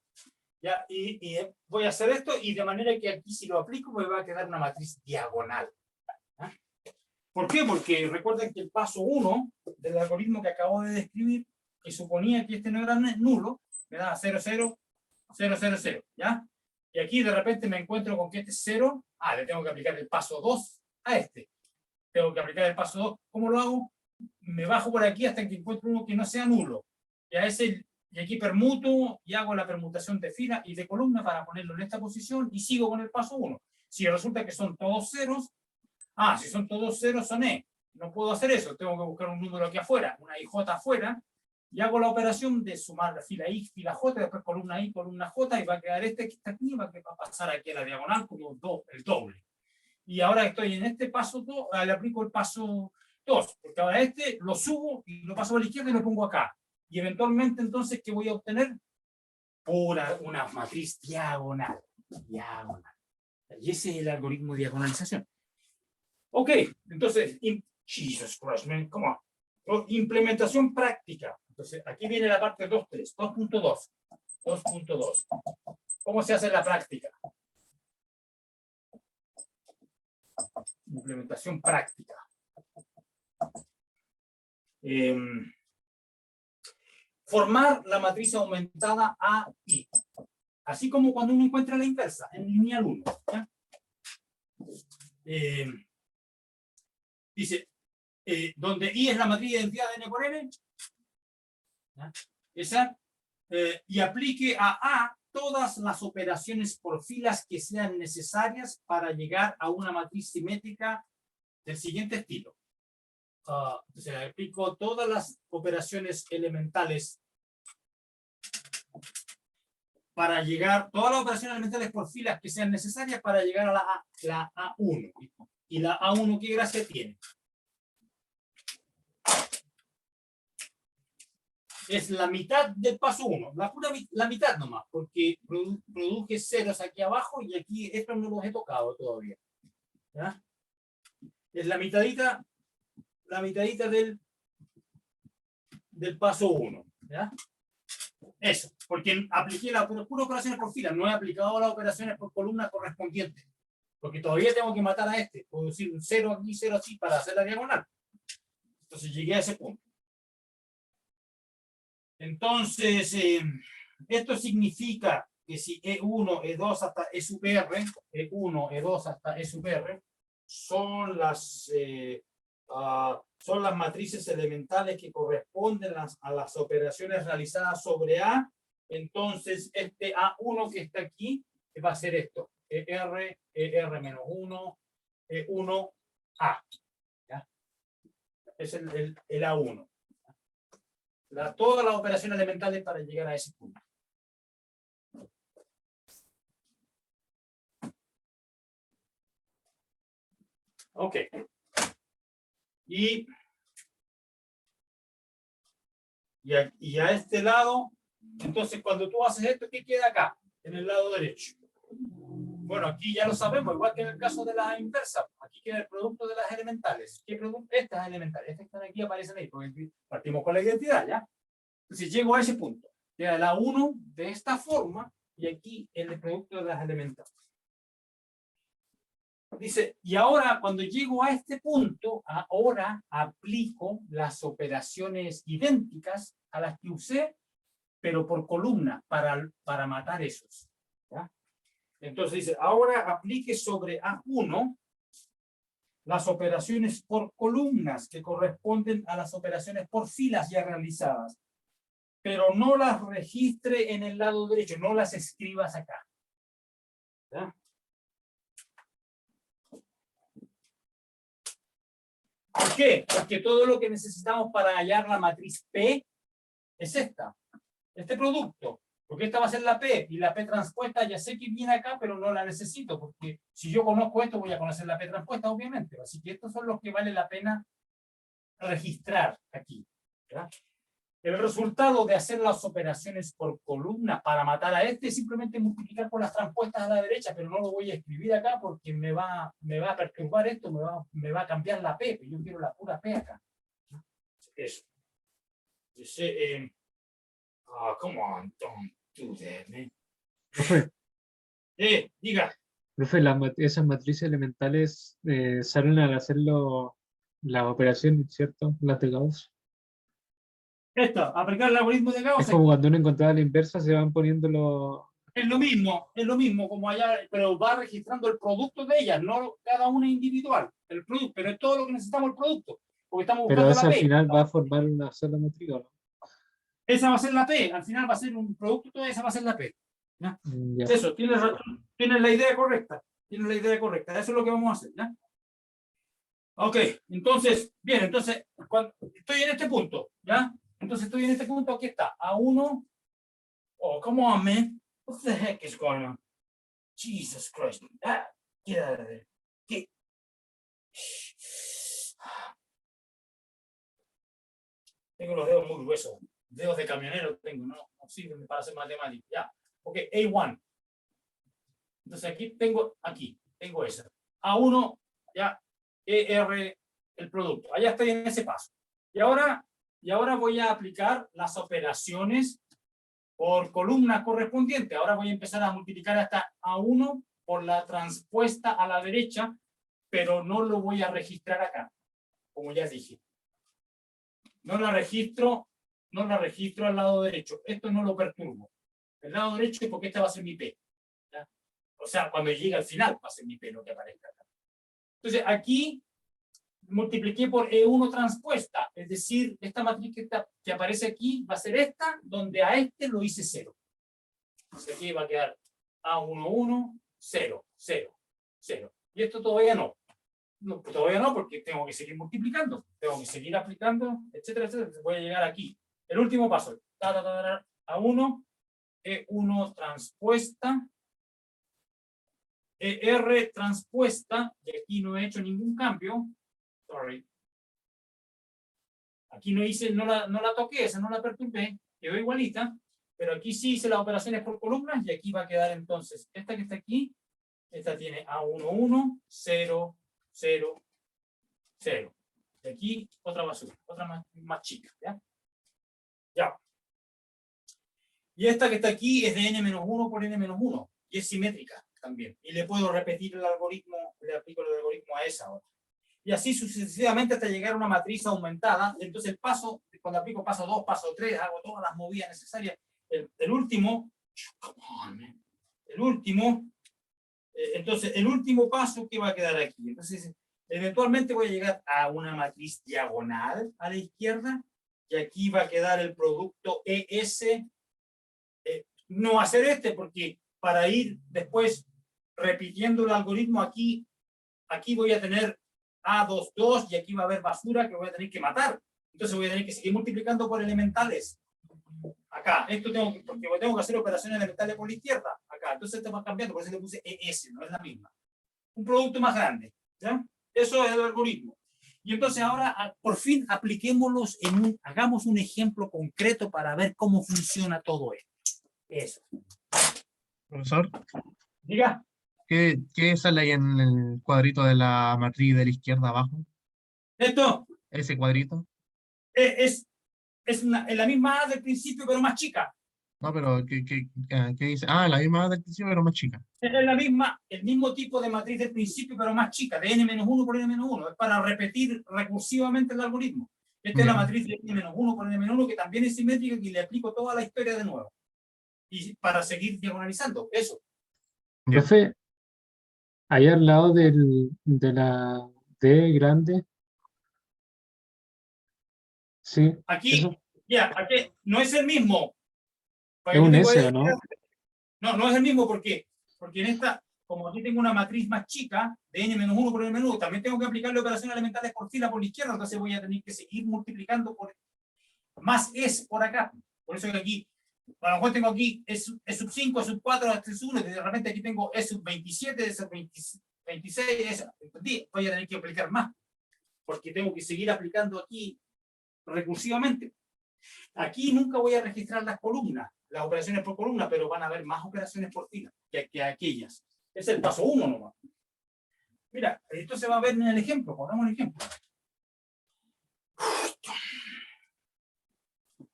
S1: Ya, y voy a hacer esto y de manera que aquí si lo aplico me va a quedar una matriz diagonal. ¿Ah? ¿Por qué? Porque recuerden que el paso 1 del algoritmo que acabo de describir, que suponía que este no era nulo, me da 0, 0, 0, 0, 0, ¿ya? Y aquí de repente me encuentro con que este es 0, le tengo que aplicar el paso 2 a este. Tengo que aplicar el paso 2, ¿cómo lo hago? Me bajo por aquí hasta que encuentro uno que no sea nulo. Y aquí permuto y hago la permutación de fila y de columna para ponerlo en esta posición y sigo con el paso 1. Si resulta que son todos ceros, si son todos ceros son E. No puedo hacer eso, tengo que buscar un número aquí afuera, una IJ afuera, y hago la operación de sumar la fila I, fila J, después columna I, columna J, y va a quedar este que está aquí, va a pasar aquí a la diagonal como el doble. Y ahora estoy en este paso 2, le aplico el paso 2, porque ahora este lo subo y lo paso a la izquierda y lo pongo acá. Y eventualmente entonces, ¿qué voy a obtener? Una matriz diagonal. Diagonal. Y ese es el algoritmo de diagonalización. Ok, entonces, Jesus Christ, man, come on. Implementación práctica. Entonces, aquí viene la parte 2.3, 2.2. 2.2. ¿Cómo se hace en la práctica? Implementación práctica. Formar la matriz aumentada AI. Así como cuando uno encuentra la inversa, en lineal 1. ¿Ya? Dice, donde I es la matriz de identidad de N por N, ¿ya? Esa, y aplique a A todas las operaciones por filas que sean necesarias para llegar a una matriz simétrica del siguiente estilo. Entonces, aplico todas las operaciones elementales para llegar, todas las operaciones elementales por filas que sean necesarias para llegar a la A1. Y la A1, ¿qué gracia tiene? Es la mitad del paso 1, la mitad nomás, porque produje ceros aquí abajo y aquí estos no los he tocado todavía. ¿Ya? Es la mitadita del paso 1. ¿Ya? Eso, porque apliqué las puras operaciones por fila, no he aplicado las operaciones por columna correspondientes, porque todavía tengo que matar a este, puedo decir un 0 aquí, 0 así, para hacer la diagonal. Entonces llegué a ese punto. Entonces, esto significa que si E1, E2 hasta E sub R, E1, E2 hasta E sub R, son las matrices elementales que corresponden a las operaciones realizadas sobre A. Entonces, este A1 que está aquí va a ser esto, ER, ER-1, E1A. ¿Ya? Es el A1. Todas las operaciones elementales para llegar a ese punto. Ok. Y a este lado, entonces cuando tú haces esto, ¿qué queda acá? En el lado derecho. Bueno, aquí ya lo sabemos, igual que en el caso de las inversas. Aquí queda el producto de las elementales. ¿Qué producto? Estas elementales. Estas que están aquí aparecen ahí, porque partimos con la identidad, ¿ya? Entonces llego a ese punto. Queda la 1 de esta forma y aquí el producto de las elementales. Dice, y ahora cuando llego a este punto, ahora aplico las operaciones idénticas a las que usé, pero por columna, para matar esos. ¿Ya? Entonces dice, ahora aplique sobre A1 las operaciones por columnas que corresponden a las operaciones por filas ya realizadas, pero no las registre en el lado derecho, no las escribas acá. ¿Ya? ¿Por qué? Porque todo lo que necesitamos para hallar la matriz P es esta, este producto. Porque esta va a ser la P, y la P transpuesta ya sé que viene acá, pero no la necesito, porque si yo conozco esto, voy a conocer la P transpuesta, obviamente. Así que estos son los que vale la pena registrar aquí, ¿verdad? El resultado de hacer las operaciones por columna para matar a este es simplemente multiplicar por las transpuestas a la derecha, pero no lo voy a escribir acá porque me va a perturbar esto, me va a cambiar la P, yo quiero la pura P acá. Eso. Oh, come on, don't do that, man.
S2: Profe,
S1: Diga.
S2: profe, esas matrices elementales salen al hacerlo las operaciones, ¿cierto? Las de Gauss.
S1: Esto, aplicar el algoritmo de Gauss.
S2: Es como cuando uno encontraba la inversa, se van poniendo los...
S1: Es lo mismo como allá, pero va registrando el producto de ellas, no cada una individual, el producto, pero es todo lo que necesitamos el producto, porque estamos
S2: Pero
S1: buscando
S2: esa
S1: la
S2: al
S1: P.
S2: final va a formar una sola matriz, ¿o no?
S1: Esa va a ser la P, al final va a ser un producto, toda esa va a ser la P. ¿Ya?
S2: Ya.
S1: Eso, tienes razón, tienes la idea correcta, eso es lo que vamos a hacer, ¿ya? Ok, entonces, bien, entonces, cuando estoy en este punto, ¿ya? Entonces estoy en este punto, aquí está, A1, oh, come on, man, what the heck is going on? Jesus Christ, get out of there. ¿Qué? Tengo los dedos muy gruesos, dedos de camionero tengo, no sirven para hacer matemáticas, ya. Ok, A1. Entonces aquí tengo esa. A1, ya, ER, el producto. Allá estoy en ese paso. Y ahora voy a aplicar las operaciones por columna correspondiente. Ahora voy a empezar a multiplicar hasta A1 por la transpuesta a la derecha, pero no lo voy a registrar acá, como ya dije. No la registro al lado derecho. Esto no lo perturbo. El lado derecho es porque esta va a ser mi P. ¿Ya? O sea, cuando llegue al final va a ser mi P lo que aparezca acá. Entonces aquí multipliqué por E1 transpuesta, es decir, esta matriz que aparece aquí va a ser esta, donde a este lo hice 0. Entonces aquí va a quedar A11, 0, 0, 0. Y esto todavía no. Todavía no, porque tengo que seguir multiplicando, tengo que seguir aplicando, etcétera, etcétera. Voy a llegar aquí. El último paso, A1, E1 transpuesta, ER transpuesta, y aquí no he hecho ningún cambio. Sorry. Aquí no la toqué, esa no la perturbé, quedó igualita, pero aquí sí hice las operaciones por columnas, y aquí va a quedar entonces, esta que está aquí, esta tiene A11, 0, 0, 0. Y aquí otra basura, otra más chica, ¿ya? Ya. Y esta que está aquí es de n-1 por n-1, y es simétrica también. Y le puedo repetir el algoritmo, le aplico el algoritmo a esa otra. Y así sucesivamente hasta llegar a una matriz aumentada. Entonces el paso, cuando aplico paso 2, paso 3, hago todas las movidas necesarias. El último, come on, man. Entonces el último paso que va a quedar aquí. Entonces eventualmente voy a llegar a una matriz diagonal a la izquierda, y aquí va a quedar el producto ES. No va a ser porque para ir después repitiendo el algoritmo aquí voy a tener A22, y aquí va a haber basura que voy a tener que matar. Entonces voy a tener que seguir multiplicando por elementales. Acá, porque tengo que hacer operaciones elementales por la izquierda. Acá, entonces esto va cambiando, por eso le puse ES, no es la misma. Un producto más grande, ¿ya? Eso es el algoritmo. Y entonces ahora, por fin, apliquémoslos hagamos un ejemplo concreto para ver cómo funciona todo esto. Eso.
S4: Profesor,
S1: Diga.
S4: ¿qué sale ahí en el cuadrito de la matriz de la izquierda abajo?
S1: Esto
S4: Ese cuadrito.
S1: es la misma A del principio, pero más chica.
S4: No, pero ¿qué dice? Ah, la misma del principio, pero más chica.
S1: Es el mismo tipo de matriz del principio, pero más chica, de n-1 por n-1. Es para repetir recursivamente el algoritmo. Esta es la matriz de n-1 por n-1, que también es simétrica, y le aplico toda la historia de nuevo. Y para seguir diagonalizando, eso.
S4: Ya.
S2: Profe, ahí al lado de la D grande. Sí,
S1: Aquí,
S2: eso.
S1: aquí no es el mismo.
S2: Es un S, ¿o no?
S1: No es el mismo, porque en esta, como aquí tengo una matriz más chica, de n-1 por n-1, también tengo que aplicarle operaciones elementales por fila por la izquierda, entonces voy a tener que seguir multiplicando por más S por acá. Por eso que aquí, a lo mejor tengo aquí E sub 5, E sub 4, E sub 1, y de repente aquí tengo E sub 27, E sub 26, voy a tener que aplicar más, porque tengo que seguir aplicando aquí recursivamente. Aquí nunca voy a registrar las columnas, las operaciones por columna, pero van a haber más operaciones por fila que aquellas. Es el paso 1 nomás. Mira, esto se va a ver en el ejemplo, pongamos el ejemplo.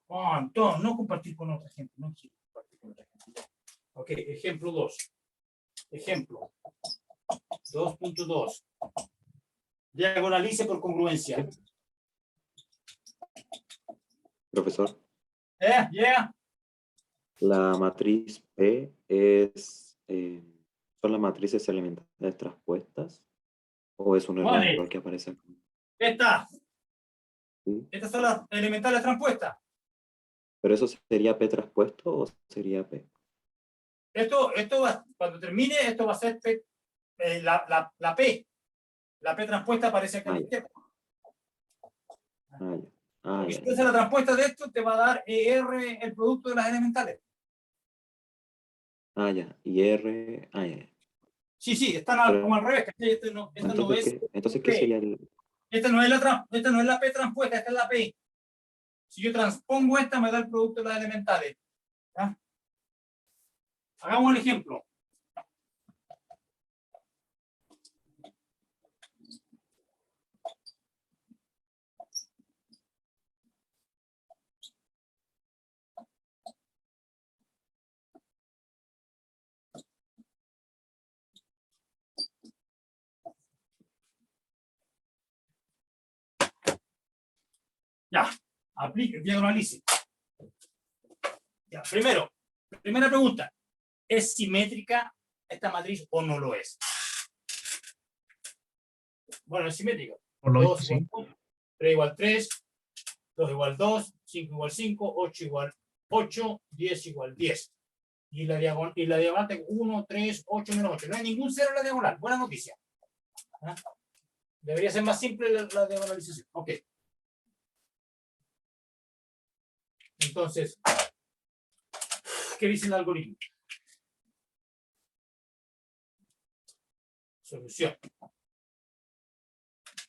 S1: Oh, entonces, no compartir con otra gente, no quiero compartir con otra gente. Ok, ejemplo 2. Ejemplo 2.2. Diagonalice por congruencia.
S3: Profesor,
S1: Yeah.
S3: la matriz P son las matrices elementales traspuestas o es un
S1: Vale.
S3: error que aparece aquí. ¿Sí?
S1: Estas son las elementales transpuestas.
S3: ¿Pero eso sería P traspuesto o sería P?
S1: Esto va, cuando termine, esto va a ser P, la P. La P transpuesta aparece acá a la izquierda.
S3: Ya.
S1: Porque si tú haces la transpuesta de esto, te va a dar ER, el producto de las elementales.
S3: Ya. Y R. Ya.
S1: Sí, están como al revés. Esto no
S3: Entonces, ¿qué
S1: P.
S3: sería el...?
S1: Esta no es la P transpuesta, esta es la P. Si yo transpongo esta, me da el producto de las elementales. ¿Ya? Hagamos el ejemplo. Ya, aplique, diagonalice. Ya, primera pregunta. ¿Es simétrica esta matriz o no lo es? Bueno, es simétrica.
S4: Por lo
S1: 2
S4: visto,
S1: igual
S4: sí.
S1: 1, 3 igual 3, 2 igual 2, 5 igual 5, 8 igual 8, 10 igual 10. Y la diagonal tengo 1, 3, 8, menos 8. No hay ningún cero en la diagonal. Buena noticia. ¿Ah? Debería ser más simple la diagonalización. Ok. Entonces, ¿qué dice el algoritmo? Solución.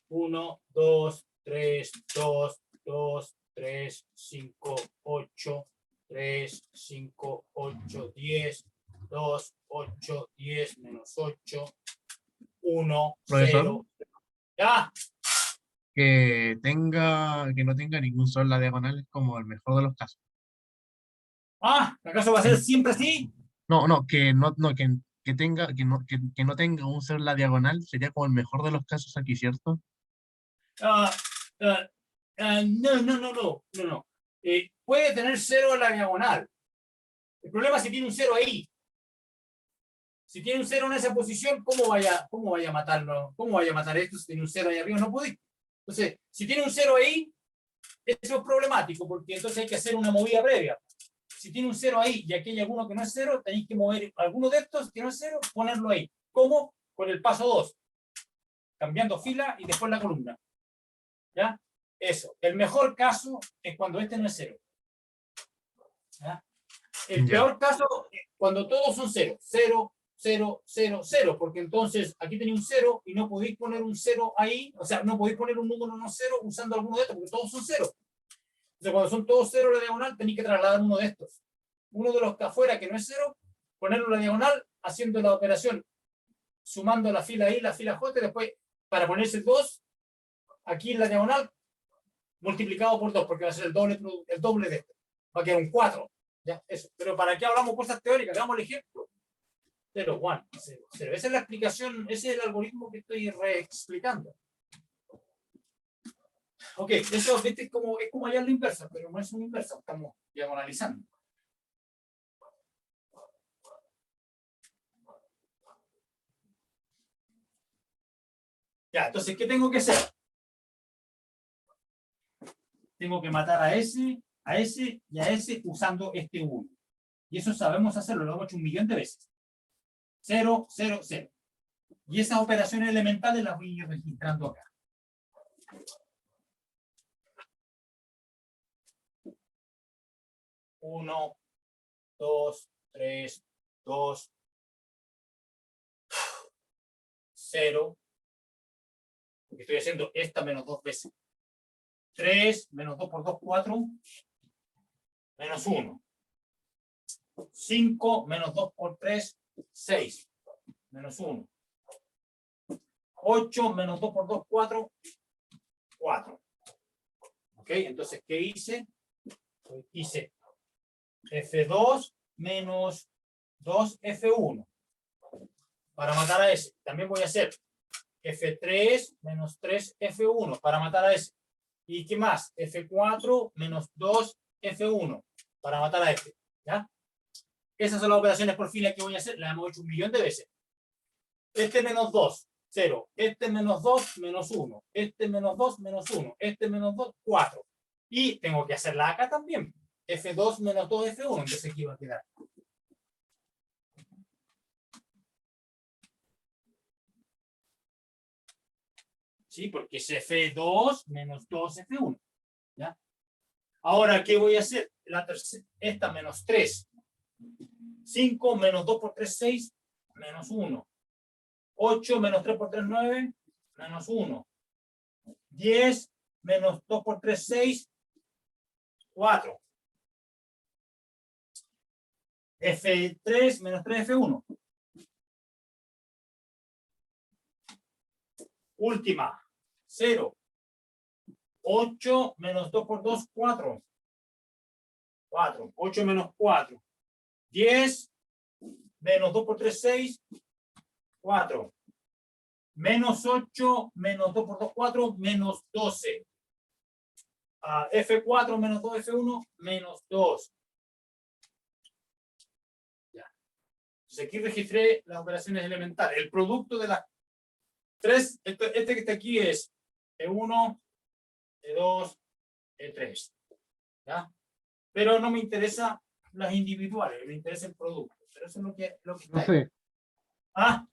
S1: 1, 2, 3, 2, 2, 3, 5, 8, 3, 5, 8, 10, 2, 8, 10, menos 8, 1,
S4: Profesor.
S1: 0. ¡Ya!
S4: Que no tenga ningún sol en la diagonal es como el mejor de los casos.
S1: ¿Acaso va a ser siempre así?
S4: Que no tenga un sol en la diagonal sería como el mejor de los casos aquí, ¿cierto?
S1: No. Puede tener 0 en la diagonal. El problema es si tiene un 0 ahí. Si tiene un 0 en esa posición, ¿cómo vaya a matarlo? ¿Cómo vaya a matar esto si tiene un 0 ahí arriba? No puede. Entonces, si tiene un 0 ahí, eso es problemático, porque entonces hay que hacer una movida previa. Si tiene un 0 ahí y aquí hay alguno que no es 0, tenéis que mover alguno de estos que no es 0, ponerlo ahí. ¿Cómo? Con el paso 2. Cambiando fila y después la columna. ¿Ya? Eso. El mejor caso es cuando este no es 0. ¿Ya? El peor caso es cuando todos son 0. 0, 0, 0, 0. Porque entonces aquí tenía un 0 y no podéis poner un 0 ahí. O sea, no podéis poner un número no 0 usando alguno de estos, porque todos son 0. Entonces, cuando son todos 0 en la diagonal, tenéis que trasladar uno de estos. Uno de los que afuera, que no es 0, ponerlo en la diagonal, haciendo la operación, sumando la fila I, la fila J, y después, para ponerse 2, aquí en la diagonal, multiplicado por 2, porque va a ser el doble de esto. Va a quedar un 4. ¿Ya? Eso. Pero ¿para qué hablamos cosas teóricas? Hagamos el ejemplo. 0, 1, 0, 0. Esa es la explicación, ese es el algoritmo que estoy reexplicando. Ok, eso es como hallar la inversa, pero no es una inversa, estamos diagonalizando. Ya, entonces, ¿qué tengo que hacer? Tengo que matar a ese y a ese usando este 1. Y eso sabemos hacerlo, lo hemos hecho 1.000.000 de veces. 0, 0, 0. Y esas operaciones elementales las voy a ir registrando acá. Uno, 2, 3, 2, 0. Porque estoy haciendo esta menos 2 veces. 3 menos 2 por 2, 4. Menos 1. 5 menos 2 por 3, 6. Menos 1. 8 menos 2 por 2, 4. 4. ¿Ok? Entonces, ¿qué hice? Hice F2 menos 2F1. Para matar a ese. También voy a hacer F3 menos 3F1 para matar a ese. ¿Y qué más? F4 menos 2F1 para matar a este. ¿Ya? Esas son las operaciones por fila que voy a hacer. Las hemos hecho 1.000.000 de veces. Este menos 2, 0. Este menos 2, menos 1. Este menos 2, menos 1. Este menos 2, 4. Y tengo que hacerla acá también. F2 menos 2F1. Entonces aquí va a quedar. ¿Sí? Porque es F2 menos 2F1. ¿Ya? Ahora, ¿qué voy a hacer? La tercera, esta menos 3. 5 menos 2 por 3, 6. Menos 1. 8 menos 3 por 3, 9. Menos 1. 10 menos 2 por 3, 6. 4. F3 menos 3F1. Última. 0. 8 menos 2 por 2, 4. 4. 8 menos 4. 10 menos 2 por 3, 6. 4. Menos 8 menos 2 por 2, 4. Menos 12. F4 menos 2, F1 menos 2. Ya. Entonces aquí registré las operaciones elementales. El producto de las tres, este que está aquí es E1, E2, E3. ¿Ya? Pero no me interesa las individuales, me interesa el producto. Pero eso es lo que está ahí.
S2: Profe,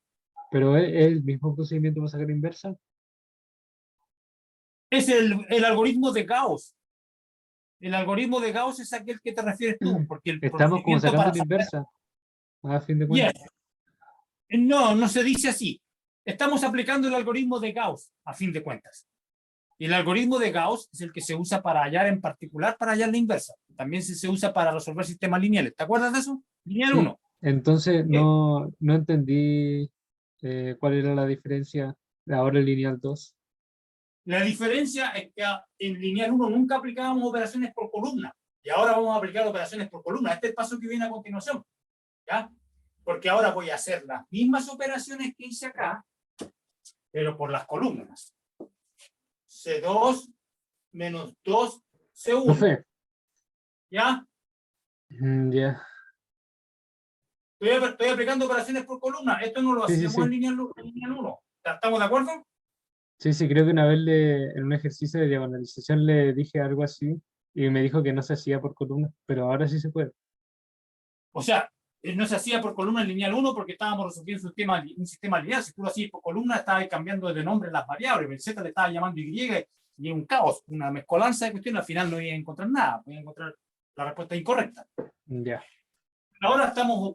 S1: ¿pero
S2: ¿es el mismo procedimiento para sacar inversa?
S1: es el algoritmo de Gauss. El algoritmo de Gauss es aquel que te refieres tú, porque el
S2: Estamos como
S1: procedimiento
S2: sacando
S1: para
S2: la
S1: sacar...
S2: inversa, a fin de cuentas.
S1: Yes. No, no se dice así. Estamos aplicando el algoritmo de Gauss, a fin de cuentas. Y el algoritmo de Gauss es el que se usa para hallar, en particular para hallar la inversa. También se usa para resolver sistemas lineales. ¿Te acuerdas de eso? Lineal
S2: Sí.
S1: 1.
S2: Entonces no entendí cuál era la diferencia de ahora el lineal 2.
S1: La diferencia es que en lineal 1 nunca aplicábamos operaciones por columna. Y ahora vamos a aplicar operaciones por columna. Este es el paso que viene a continuación. ¿Ya? Porque ahora voy a hacer las mismas operaciones que hice acá, pero por las columnas. C2 menos 2 C1.
S2: Profe,
S1: ¿Ya?
S2: ya.
S1: Estoy aplicando operaciones por columna. Esto no lo
S2: Sí, sí,
S1: hacíamos
S2: sí.
S1: en lineal 1. ¿Estamos de acuerdo?
S2: Sí, sí, creo que una vez en un ejercicio de diagonalización le dije algo así y me dijo que no se hacía por columna, pero ahora sí se puede.
S1: O sea, no se hacía por columna en lineal 1 porque estábamos resolviendo un sistema lineal. Si tú lo hacías por columna, estabas cambiando de nombre las variables. El Z le estaba llamando Y y un caos, una mezcolanza de cuestiones. Al final no iba a encontrar nada, voy a encontrar la respuesta incorrecta.
S2: Ya.
S1: Ahora estamos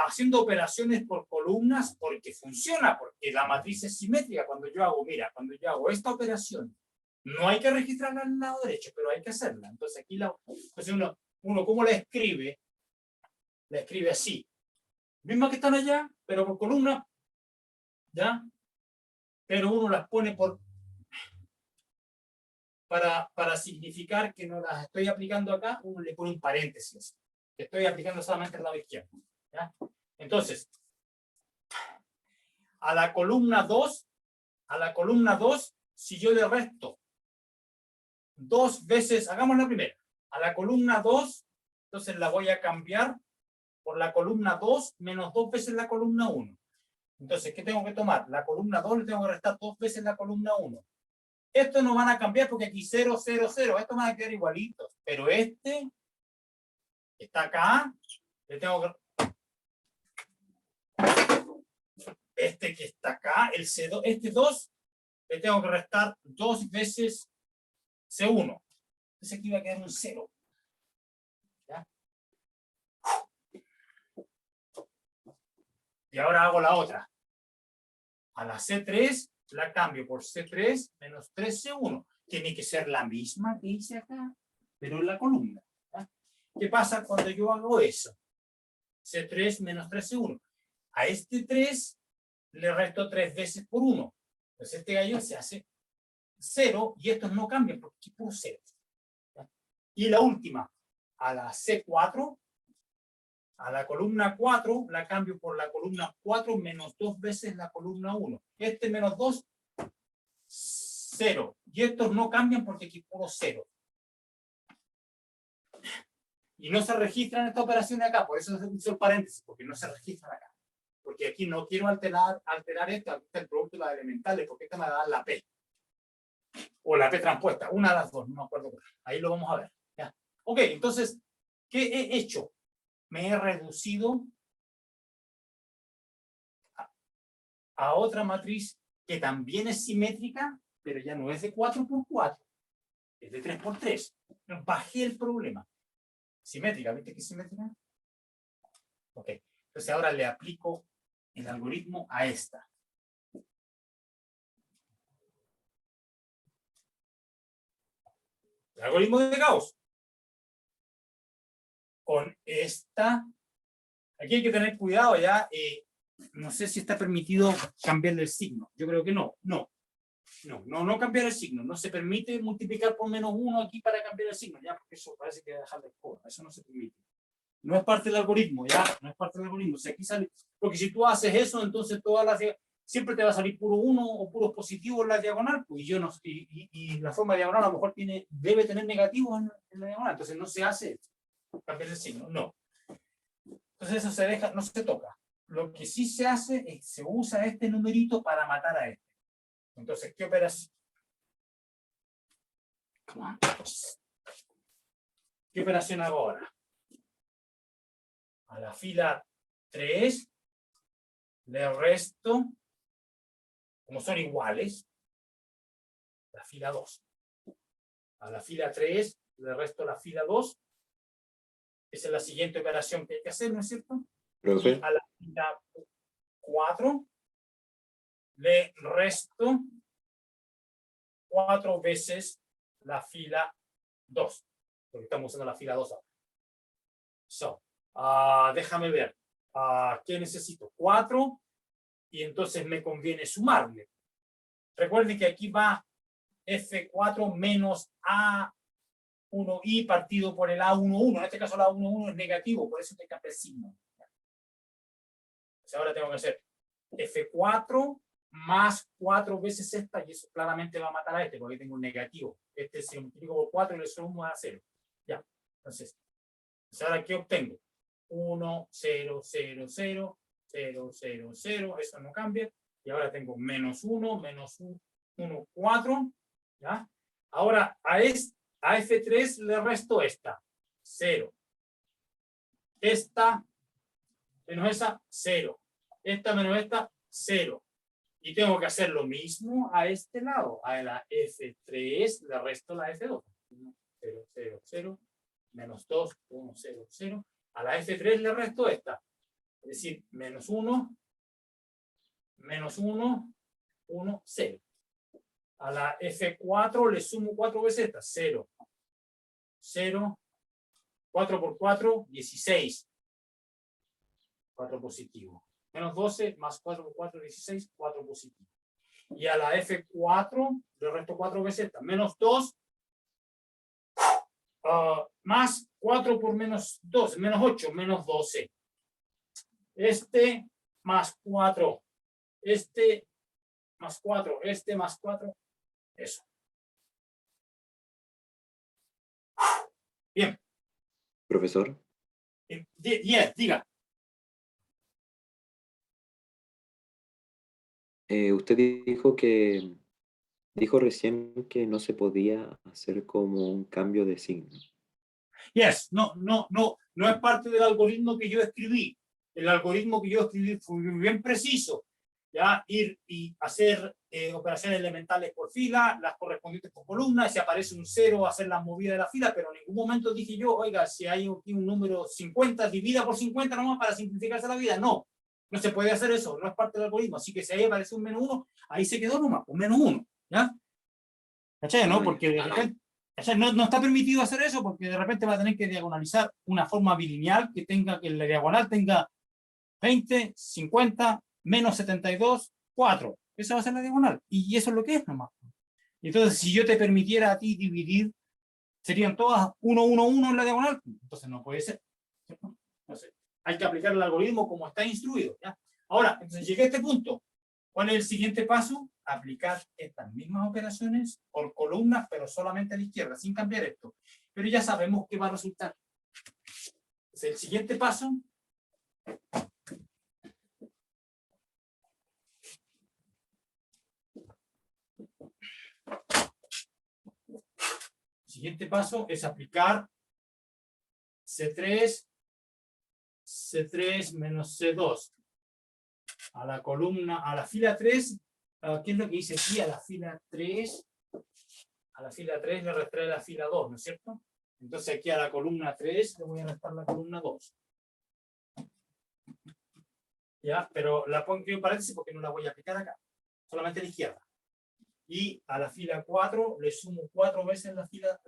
S1: haciendo operaciones por columnas porque funciona, porque la matriz es simétrica. Cuando yo hago esta operación, no hay que registrarla al lado derecho, pero hay que hacerla. Entonces aquí uno ¿cómo la escribe? La escribe así. Mismas que están allá, pero por columna, ¿ya? Pero uno las pone para significar que no las estoy aplicando acá, uno le pone un paréntesis. Estoy aplicando solamente el lado izquierdo, ¿ya? Entonces, a la columna 2, si yo le resto 2 veces, hagamos la primera, a la columna 2, entonces la voy a cambiar por la columna 2 menos 2 veces la columna 1. Entonces, ¿qué tengo que tomar? La columna 2 le tengo que restar 2 veces la columna 1. Estos no van a cambiar porque aquí 0, 0, 0. Estos van a quedar igualitos. Pero este está acá. Le tengo que... este que está acá, el C2, este 2, le tengo que restar 2 veces C1. Entonces aquí va a quedar un 0. ¿Ya? Y ahora hago la otra. A la C3 la cambio por C3 menos 3C1. Tiene que ser la misma que hice acá, pero en la columna. ¿Ya? ¿Qué pasa cuando yo hago eso? C3 menos 3C1. A este 3 le resto 3 veces por 1. Entonces este gallo se hace 0 y estos no cambian porque es puro 0. ¿Ya? Y la última, a la C4, a la columna 4 la cambio por la columna 4 menos 2 veces la columna 1. Este menos 2, 0. Y estos no cambian porque aquí es puro 0. Y no se registran estas operaciones acá, por eso uso el paréntesis, porque no se registran acá. Porque aquí no quiero alterar esto, el producto de las elementales, porque esta me va a dar la P. O la P transpuesta, una de las dos, no me acuerdo. Ahí lo vamos a ver. ¿Ya? Ok, entonces, ¿qué he hecho? Me he reducido a otra matriz que también es simétrica, pero ya no es de 4 por 4, es de 3 por 3. Bajé el problema. Simétrica, ¿viste que es simétrica? Ok, entonces ahora le aplico el algoritmo a esta. El algoritmo de Gauss. Con esta, aquí hay que tener cuidado ya, no sé si está permitido cambiarle el signo. Yo creo que no, no cambiar el signo. No se permite multiplicar por menos 1 aquí para cambiar el signo, ya, porque eso parece que dejar de escoba. Eso no se permite. No es parte del algoritmo, ya, no es parte del algoritmo. O sea, aquí sale, porque si tú haces eso, entonces siempre te va a salir puro 1 o puros positivos en la diagonal, pues yo no, y la forma diagonal a lo mejor debe tener negativos en la diagonal, entonces no se hace cambiar el signo, no. Entonces eso se deja, no se toca. Lo que sí se hace es se usa este numerito para matar a este. Entonces, ¿qué operación? ¿Qué operación hago ahora? A la fila 3 le resto, como son iguales, la fila 2. A la fila 3 le resto la fila 2. Esa es la siguiente operación que hay que hacer, ¿no es cierto?
S3: Profe,
S1: Y a la fila 4 le resto 4 veces la fila 2. Porque estamos usando la fila 2 ahora. So, déjame ver. ¿Qué necesito? 4. Y entonces me conviene sumarle. Recuerden que aquí va F4 menos A1i partido por el A11. En este caso el A11 es negativo, por eso te cambia el signo. Entonces ahora tengo que hacer F4 más 4 veces esta, y eso claramente va a matar a este, porque tengo un negativo. Este se multiplica por 4 y le sumo a 0. Ya, entonces ahora ¿qué obtengo? 1, 0, 0, 0, 0, 0, 0, eso no cambia. Y ahora tengo menos 1, menos 1, 4. ¿Ya? Ahora a F3 le resto esta, 0. Esta menos esa, 0. Esta menos esta, 0. Y tengo que hacer lo mismo a este lado. A la F3 le resto la F2. 1, 0, 0, 0. Menos 2, 1, 0, 0. A la F3 le resto esta. Es decir, menos 1, menos 1, 1, 0. A la F4 le sumo 4 veces esta. 0, 0, 4 por 4, 16. 4 positivo. Menos 12 más 4 por 4, 16, 4 positivo. Y a la F4 le resto 4 veces esta. Menos 2 más 4 por menos 2, menos 8, menos 12. Este más 4. Este más 4. Este más 4. Eso. Bien.
S3: profesor,
S1: Yes, diga.
S3: usted dijo recién que no se podía hacer como un cambio de signo.
S1: Yes, no es parte del algoritmo que yo escribí. El algoritmo que yo escribí fue bien preciso. ya ir y hacer operaciones elementales por fila, las correspondientes por columna, y si aparece un 0, hacer la movida de la fila, pero en ningún momento dije yo, oiga, si hay aquí un número 50, divida por 50 nomás para simplificarse la vida. No, no se puede hacer eso, no es parte del algoritmo. Así que si ahí aparece un -1, ahí se quedó nomás, un -1, ¿ya? ¿Cachai? ¿No? Porque de repente, ¿cachai? No está permitido hacer eso, porque de repente va a tener que diagonalizar una forma bilineal que tenga, que la diagonal tenga 20, 50, menos 72, 4. Esa va a ser la diagonal. Y eso es lo que es nomás. Entonces, si yo te permitiera a ti dividir, serían todas 1, 1, 1 en la diagonal. Entonces no puede ser, ¿cierto? Entonces, hay que aplicar el algoritmo como está instruido, ¿ya? Ahora, entonces llegué a este punto. ¿Cuál es el siguiente paso? Aplicar estas mismas operaciones por columnas, pero solamente a la izquierda, sin cambiar esto. Pero ya sabemos qué va a resultar. Entonces, el siguiente paso. El siguiente paso es aplicar C3 menos C2 a la columna, a la fila 3. ¿Qué es lo que dice aquí? A la fila 3 le restaré la fila 2, ¿no es cierto? Entonces aquí a la columna 3 le voy a restar la columna 2. ¿Ya? Pero la pongo en paréntesis porque no la voy a aplicar acá, solamente a la izquierda. Y a la fila 4 le sumo 4 veces la fila,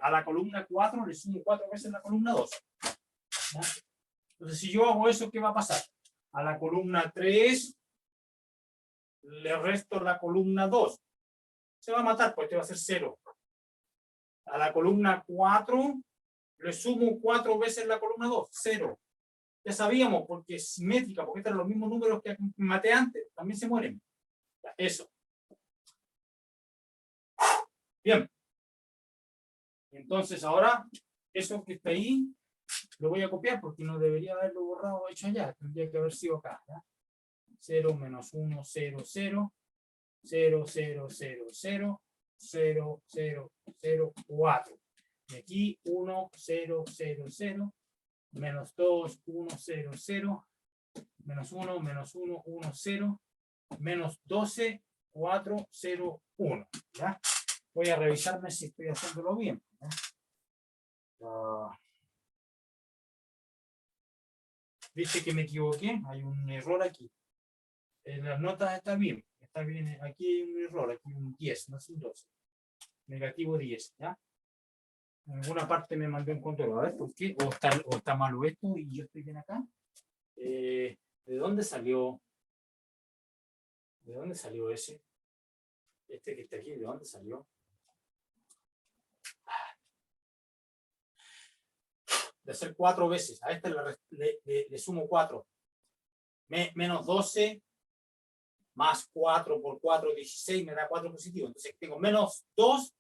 S1: a la columna 4 le sumo 4 veces la columna 2. ¿Ya? Entonces, si yo hago eso, ¿qué va a pasar? A la columna 3 le resto la columna 2. Se va a matar, pues te va a ser 0. A la columna 4 le sumo 4 veces la columna 2, 0. Ya sabíamos, porque es simétrica, porque están los mismos números que maté antes, también se mueren. Ya, eso. Bien. Entonces ahora, eso que está ahí, lo voy a copiar porque no debería haberlo borrado o hecho allá. Tendría que haber sido acá. ¿Ya? 0 menos 1, 0, 0. 0, 0, 0, 0. 0, 0, 0, 4. Y aquí 1, 0, 0, 0. Menos 2, 1, 0, 0. Menos 1, menos 1, 1, 0. Menos 12, 4, 0, 1. ¿Ya? Voy a revisarme si estoy haciéndolo bien. ¿Viste que me equivoqué? Hay un error aquí. En las notas está bien. Está bien. Aquí hay un error. Aquí un 10, no es un 12. Negativo 10. ¿Ya? En alguna parte me mandó un control. A ver, ¿por qué? O está malo esto y yo estoy bien acá. ¿De dónde salió? ¿De dónde salió ese? Este que está aquí, ¿de dónde salió? De hacer 4 veces. A este le sumo 4. Menos 12 más 4 por 4, 16, me da 4 positivo. Entonces tengo menos 2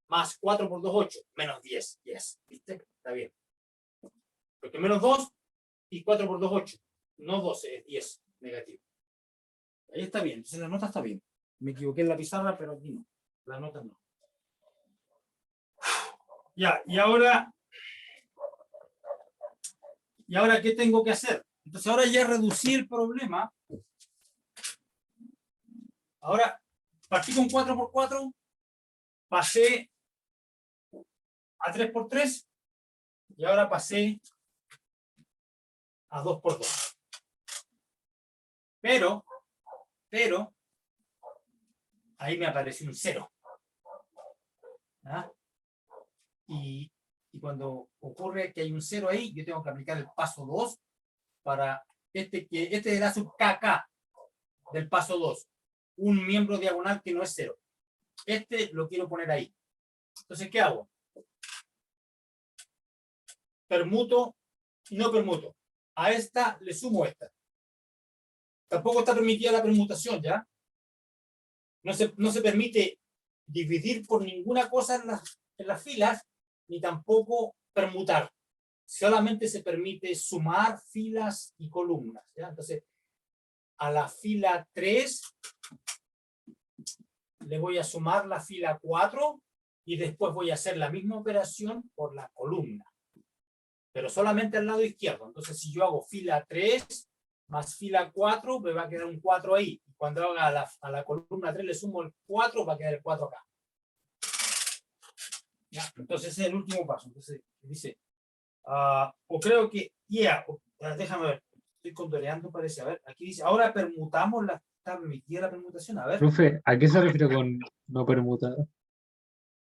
S1: más 4 por 2, 8. Menos 10. Yes. ¿Viste? Está bien. Porque menos 2 y 4 por 2, 8. No 12, es 10 negativo. Ahí está bien. Entonces la nota está bien. Me equivoqué en la pizarra, pero aquí no. La nota no. Ya, y ahora, ¿qué tengo que hacer? Entonces ahora ya reducí el problema. Ahora partí con 4 por 4, pasé a 3 por 3 y ahora pasé a 2 por 2. Pero, ahí me apareció un 0. ¿Ah? Y cuando ocurre que hay un 0 ahí, yo tengo que aplicar el paso 2 para este es la sub KK del paso 2. Un miembro diagonal que no es 0. Este lo quiero poner ahí. Entonces, ¿qué hago? Permuto y no permuto. A esta le sumo esta. Tampoco está permitida la permutación, ¿ya? No se permite dividir por ninguna cosa en las filas, ni tampoco permutar. Solamente se permite sumar filas y columnas, ¿ya? Entonces, a la fila 3 le voy a sumar la fila 4 y después voy a hacer la misma operación por la columna, pero solamente al lado izquierdo. Entonces, si yo hago fila 3 más fila 4, me va a quedar un 4 ahí. Cuando haga a la columna 3 le sumo el 4, va a quedar el 4 acá. ¿Ya? Entonces ese es el último paso. Entonces dice, o creo que, déjame ver, estoy condoreando, parece. A ver, aquí dice, ahora permutamos está permitida la permutación. A ver.
S2: Profe, ¿a qué se refiere con no permutado?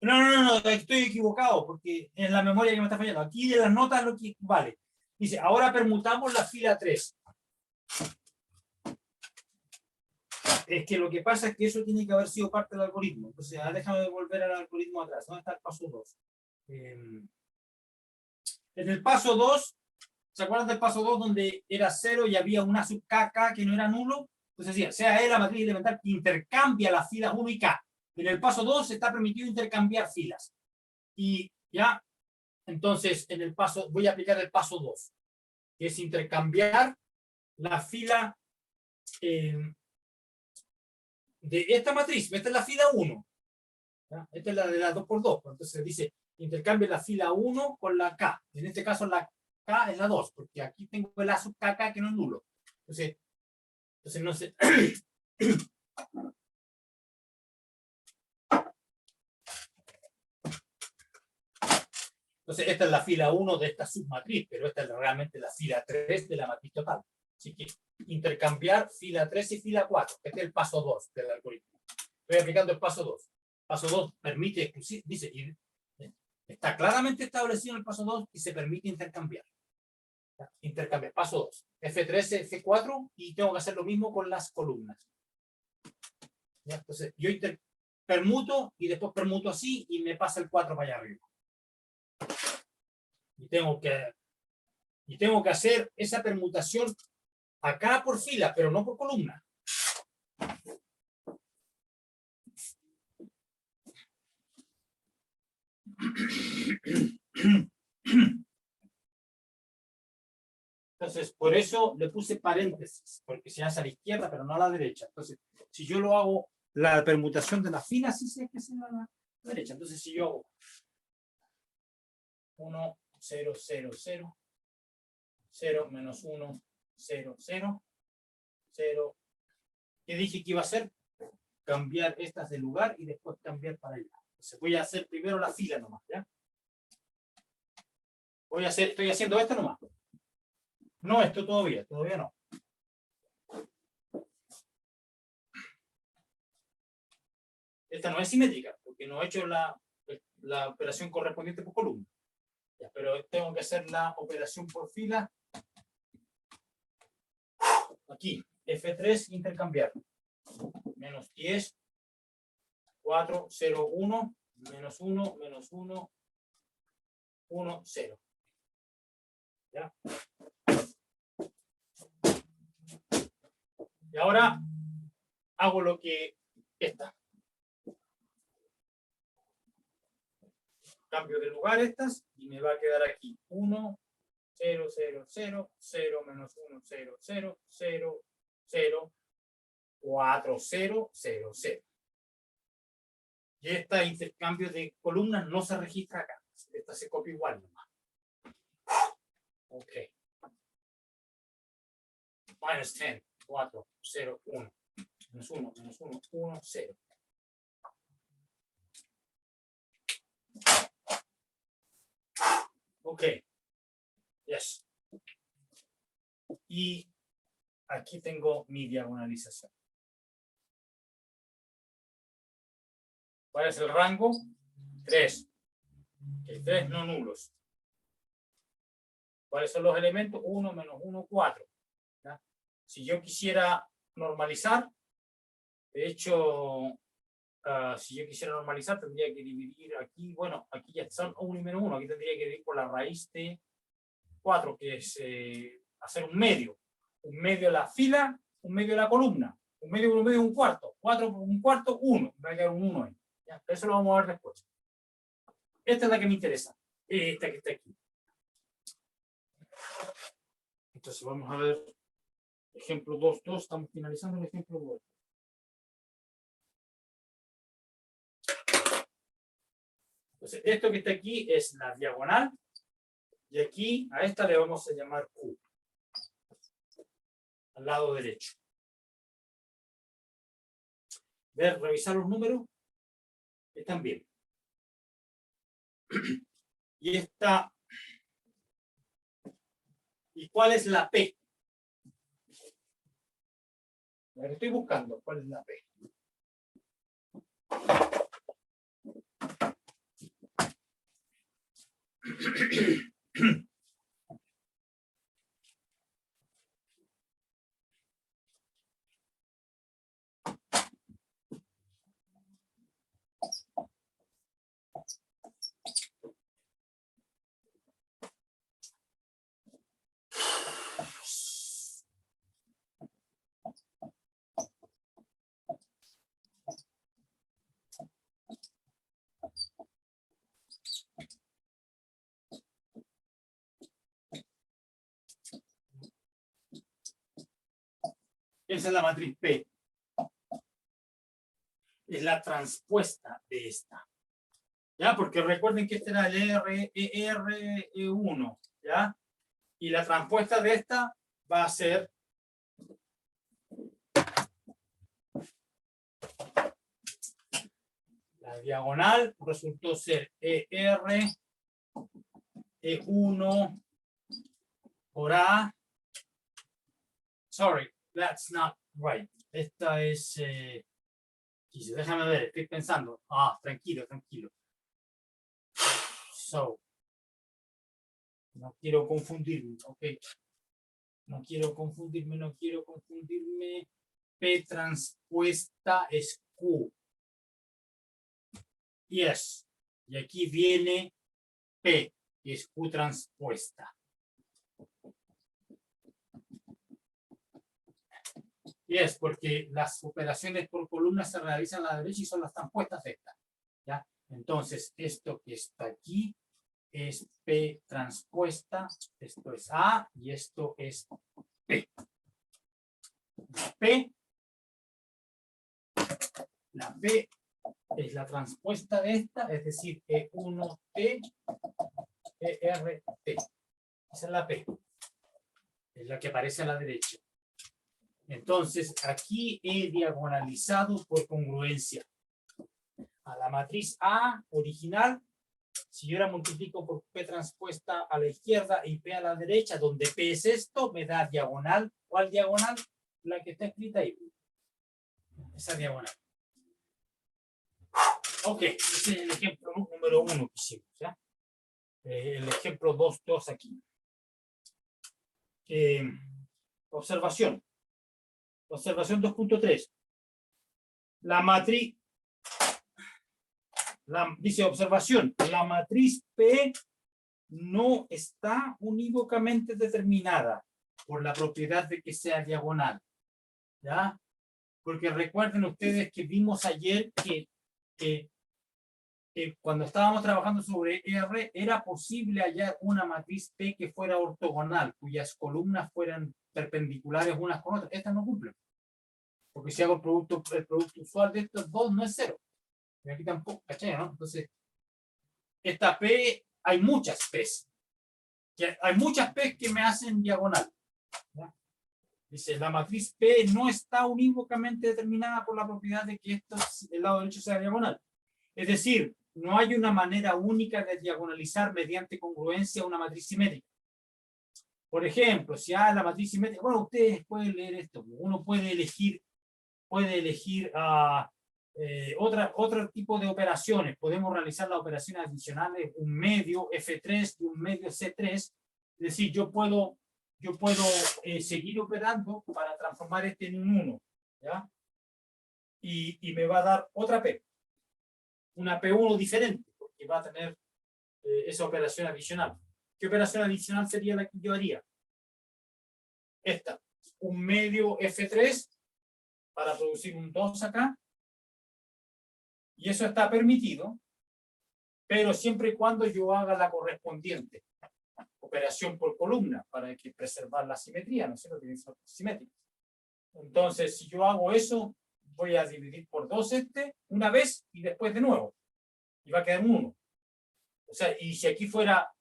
S1: No, estoy equivocado, porque en la memoria que me está fallando. Aquí de las notas lo que vale. Dice, ahora permutamos la fila 3. Es que lo que pasa es que eso tiene que haber sido parte del algoritmo. Entonces, déjame volver al algoritmo atrás. ¿Dónde está el paso 2? En el paso 2, ¿se acuerdan del paso 2 donde era 0 y había una sub KK que no era nulo? Entonces decía, sea E la matriz elemental que intercambia las filas 1 y K. En el paso 2 está permitido intercambiar filas. Y ya, entonces, en el paso, voy a aplicar el paso 2, que es intercambiar la fila de esta matriz. Esta es la fila 1. ¿Ya? Esta es la de la 2×2. Entonces dice, intercambia la fila 1 con la K. En este caso la K es la 2, porque aquí tengo el A sub KK que no es nulo. Entonces no sé. Entonces, esta es la fila 1 de esta submatriz, pero esta es realmente la fila 3 de la matriz total. Así que intercambiar fila 3 y fila 4. Este es el paso 2 del algoritmo. Estoy aplicando el paso 2. Paso 2 permite, dice, está claramente establecido en el paso 2 y se permite intercambiar. Intercambiar. Paso 2. F3, F4 y tengo que hacer lo mismo con las columnas. ¿Ya? Entonces, yo permuto y después permuto así y me pasa el 4 para allá arriba. Y tengo que hacer esa permutación acá por fila, pero no por columna. Entonces, por eso le puse paréntesis, porque se hace a la izquierda, pero no a la derecha. Entonces, si yo lo hago, la permutación de la fila, sí sé que es a la derecha. Entonces, si yo hago 1, 0, 0, 0, 0, menos 1, 0, 0, 0. ¿Qué dije que iba a hacer? Cambiar estas de lugar y después cambiar para allá. Entonces, voy a hacer primero la fila nomás, ¿ya? Estoy haciendo esto nomás. No, esto todavía no. Esta no es simétrica, porque no he hecho la operación correspondiente por columna. Ya, pero tengo que hacer la operación por fila. Aquí, F3, intercambiar. Menos 10, 4, 0, 1, menos 1, menos 1, 1, 0. ¿Ya? Y ahora hago lo que está. Cambio de lugar estas y me va a quedar aquí 1, 0, 0, 0, 0, menos 1, 0, 0, 0, 0, 4, 0, 0, 0. Y este intercambio de columnas no se registra acá. Esta se copia igual nomás. Ok. Minus 10, 4, 0, 1. Menos 1, menos 1, 1, 0. Ok. Yes. Y aquí tengo mi diagonalización. ¿Cuál es el rango? 3. El 3 no nulos. ¿Cuáles son los elementos? 1, menos 1, 4. ¿Ya? Si yo quisiera normalizar, de hecho, si yo quisiera normalizar, tendría que dividir aquí, bueno, aquí ya son 1 y menos 1, aquí tendría que dividir por la raíz de 4, que es hacer un medio de la fila, un medio de la columna, un medio, un cuarto, 4 por un cuarto, 1, va a quedar un 1 ahí. ¿Ya? Eso lo vamos a ver después. Esta es la que me interesa, esta que está aquí. Entonces vamos a ver ejemplo 2.2, estamos finalizando el ejemplo 2. Entonces, esto que está aquí es la diagonal, y aquí a esta le vamos a llamar Q. al lado derecho. Ver, revisar los números. Están bien. Y esta. ¿Y cuál es la P? A ver, estoy buscando cuál es la P. Esa es la matriz P. Es la transpuesta de esta. ¿Ya? Porque recuerden que este era el R1, ¿ya? Y la transpuesta de esta va a ser la diagonal, resultó ser ER, E1 por A. Sorry, that's not right. Esta es... déjame ver, estoy pensando. Tranquilo, tranquilo. So, no quiero confundirme, ok. No quiero confundirme. P transpuesta es Q. Yes. Y aquí viene P, que es Q transpuesta. Yes, porque las operaciones por columna se realizan a la derecha y son las transpuestas de esta. ¿Ya? Entonces, esto que está aquí es P transpuesta, esto es A y esto es P. La P es la transpuesta de esta, es decir, E1T, ERT. Esa es la P. Es la que aparece a la derecha. Entonces, aquí he diagonalizado por congruencia. A la matriz A original, si yo la multiplico por P transpuesta a la izquierda y P a la derecha, donde P es esto, me da diagonal. ¿Cuál diagonal? La que está escrita ahí. Esa diagonal. Ok, ese es el ejemplo número 1 que hicimos. ¿Ya? El ejemplo 2 aquí. Observación. Observación 2.3. La matriz, dice observación, la matriz P no está unívocamente determinada por la propiedad de que sea diagonal. ¿Ya? Porque recuerden ustedes que vimos ayer que cuando estábamos trabajando sobre R, era posible hallar una matriz P que fuera ortogonal, cuyas columnas fueran perpendiculares unas con otras. Esta no cumple. Porque si hago el producto usual de estos dos, no es 0. Y aquí tampoco, ¿cachai? ¿No? Entonces, esta P, hay muchas P's. Hay muchas P's que me hacen diagonal. ¿Ya? Dice, la matriz P no está unívocamente determinada por la propiedad de que el lado derecho sea diagonal. Es decir, no hay una manera única de diagonalizar mediante congruencia una matriz simétrica. Por ejemplo, si la matriz simétrica, bueno, ustedes pueden leer esto. Uno puede elegir otro tipo de operaciones. Podemos realizar las operaciones adicionales, un medio F3 y un medio C3. Es decir, yo puedo seguir operando para transformar este en un 1. ¿Ya? Y me va a dar otra P. Una P1 diferente, porque va a tener esa operación adicional. ¿Qué operación adicional sería la que yo haría? Esta. Un medio F3 para producir un 2 acá. Y eso está permitido, pero siempre y cuando yo haga la correspondiente operación por columna para que preservar la simetría, ¿no es cierto? Tiene que ser simétrico. Entonces, si yo hago eso, voy a dividir por 2 una vez y después de nuevo. Y va a quedar un 1. O sea, y si fuera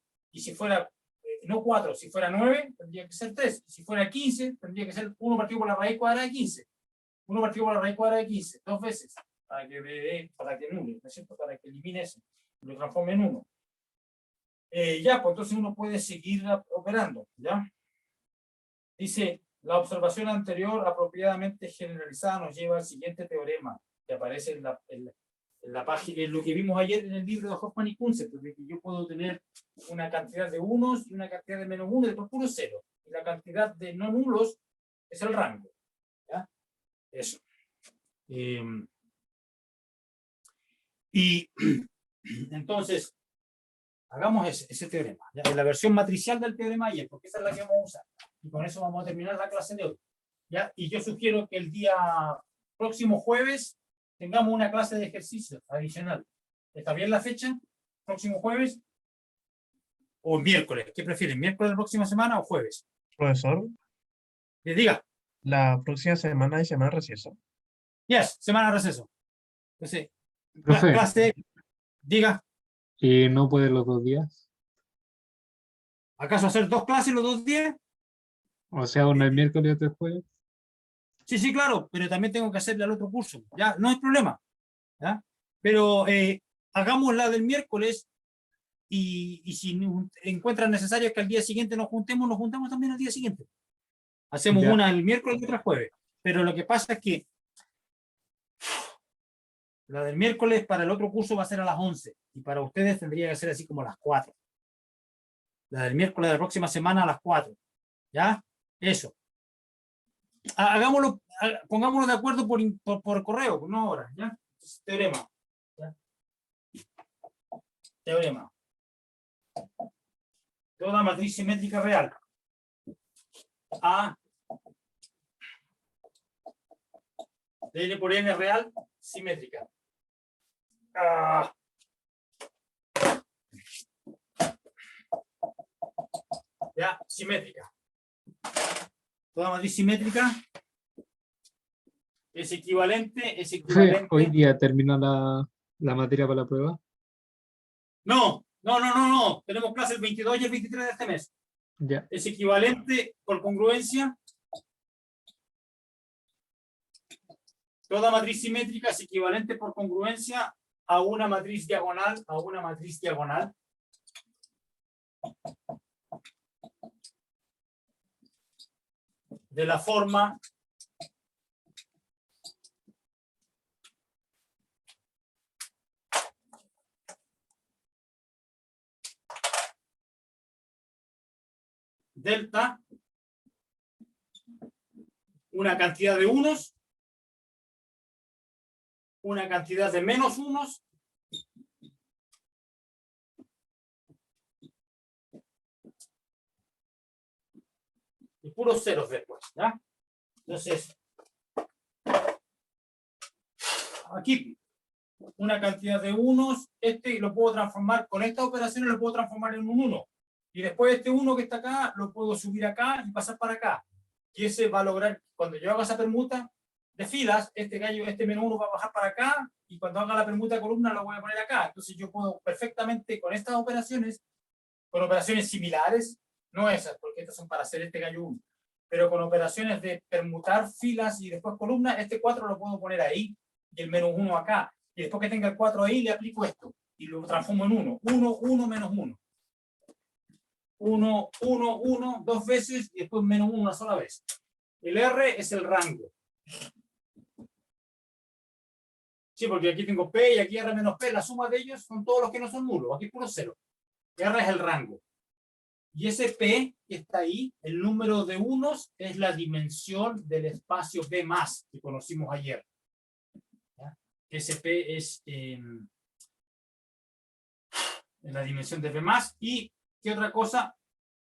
S1: no 4, si fuera 9, tendría que ser 3. Si fuera 15, tendría que ser 1 partido por la raíz cuadrada de 15. 1 partido por la raíz cuadrada de 15, 2 veces, para que anule, ¿no es cierto? Para que elimine eso, lo transforme en 1. Ya, pues entonces uno puede seguir operando, ¿ya? Dice, la observación anterior apropiadamente generalizada nos lleva al siguiente teorema que aparece en la página, en lo que vimos ayer en el libro de Hoffman y Kunze, de que yo puedo tener una cantidad de unos y una cantidad de menos 1 y después puro 0. Y la cantidad de no nulos es el rango, ¿ya? Eso. Y entonces, hagamos ese teorema, ¿ya? En la versión matricial del teorema ayer, porque esa es la que vamos a usar. Y con eso vamos a terminar la clase de hoy, ¿ya? Y yo sugiero que el día próximo jueves tengamos una clase de ejercicio adicional. ¿Está bien la fecha? ¿Próximo jueves? ¿O miércoles? ¿Qué prefieren? ¿Miércoles de la próxima semana o jueves?
S4: Profesor,
S1: Les diga.
S4: la próxima semana hay semana de receso.
S1: Yes, semana de receso. Entonces,
S2: Profe,
S1: clase, diga.
S2: ¿y no puede los 2 días?
S1: ¿Acaso hacer 2 clases los 2 días?
S2: O sea, uno el miércoles y otro el jueves.
S1: Sí, sí, claro, pero también tengo que hacerle al otro curso. Ya, no hay problema. ¿Ya? Pero hagamos la del miércoles y si encuentran necesario que al día siguiente nos juntamos también al día siguiente. Hacemos
S2: Ya.
S1: una el miércoles y otra el jueves. Pero lo que pasa es que la del miércoles para el otro curso va a ser a las 11 y para ustedes tendría que ser así como a las 4. La del miércoles de la próxima semana a las 4. ¿Ya? Eso. Hagámoslo, pongámonos de acuerdo por correo, no ahora, ¿ya? Teorema. ¿Ya? Teorema. Toda matriz simétrica real. A de n por n real simétrica. Ya, simétrica. Toda matriz simétrica es equivalente.
S2: Profe, hoy día termina la materia para la prueba.
S1: No. Tenemos clase el 22 y el 23 de este mes.
S2: Ya.
S1: Es equivalente por congruencia. Toda matriz simétrica es equivalente por congruencia a una matriz diagonal, de la forma delta, una cantidad de unos, una cantidad de menos unos, y puros ceros después, ¿ya? Entonces, aquí una cantidad de unos, lo puedo transformar, con estas operaciones lo puedo transformar en un 1. Y después este 1 que está acá, lo puedo subir acá y pasar para acá. Y ese va a lograr, cuando yo haga esa permuta de filas, este menos 1 va a bajar para acá, y cuando haga la permuta de columna lo voy a poner acá. Entonces yo puedo perfectamente con estas operaciones, con operaciones similares, no esas, porque estas son para hacer este gallo 1, pero con operaciones de permutar filas y después columnas, este 4 lo puedo poner ahí, y el menos 1 acá. Y después que tenga el 4 ahí, le aplico esto, y lo transformo en 1. 1, 1, menos 1. 1, 1, 1, 2 veces, y después menos 1 una sola vez. El R es el rango. Sí, porque aquí tengo P y aquí R menos P, la suma de ellos son todos los que no son nulos, aquí puro 0. R es el rango. Y ese P que está ahí, el número de unos, es la dimensión del espacio P más que conocimos ayer. ¿Ya? Ese P es en la dimensión de P más. ¿Y qué otra cosa?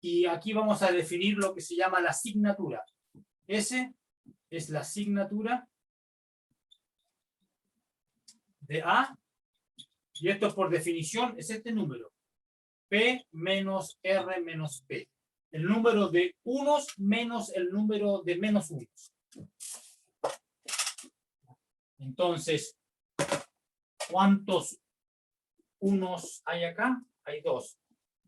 S1: Y aquí vamos a definir lo que se llama la asignatura. S es la asignatura de A, y esto por definición es este número. P menos R menos P. El número de unos menos el número de menos unos. Entonces, ¿cuántos unos hay acá? Hay 2.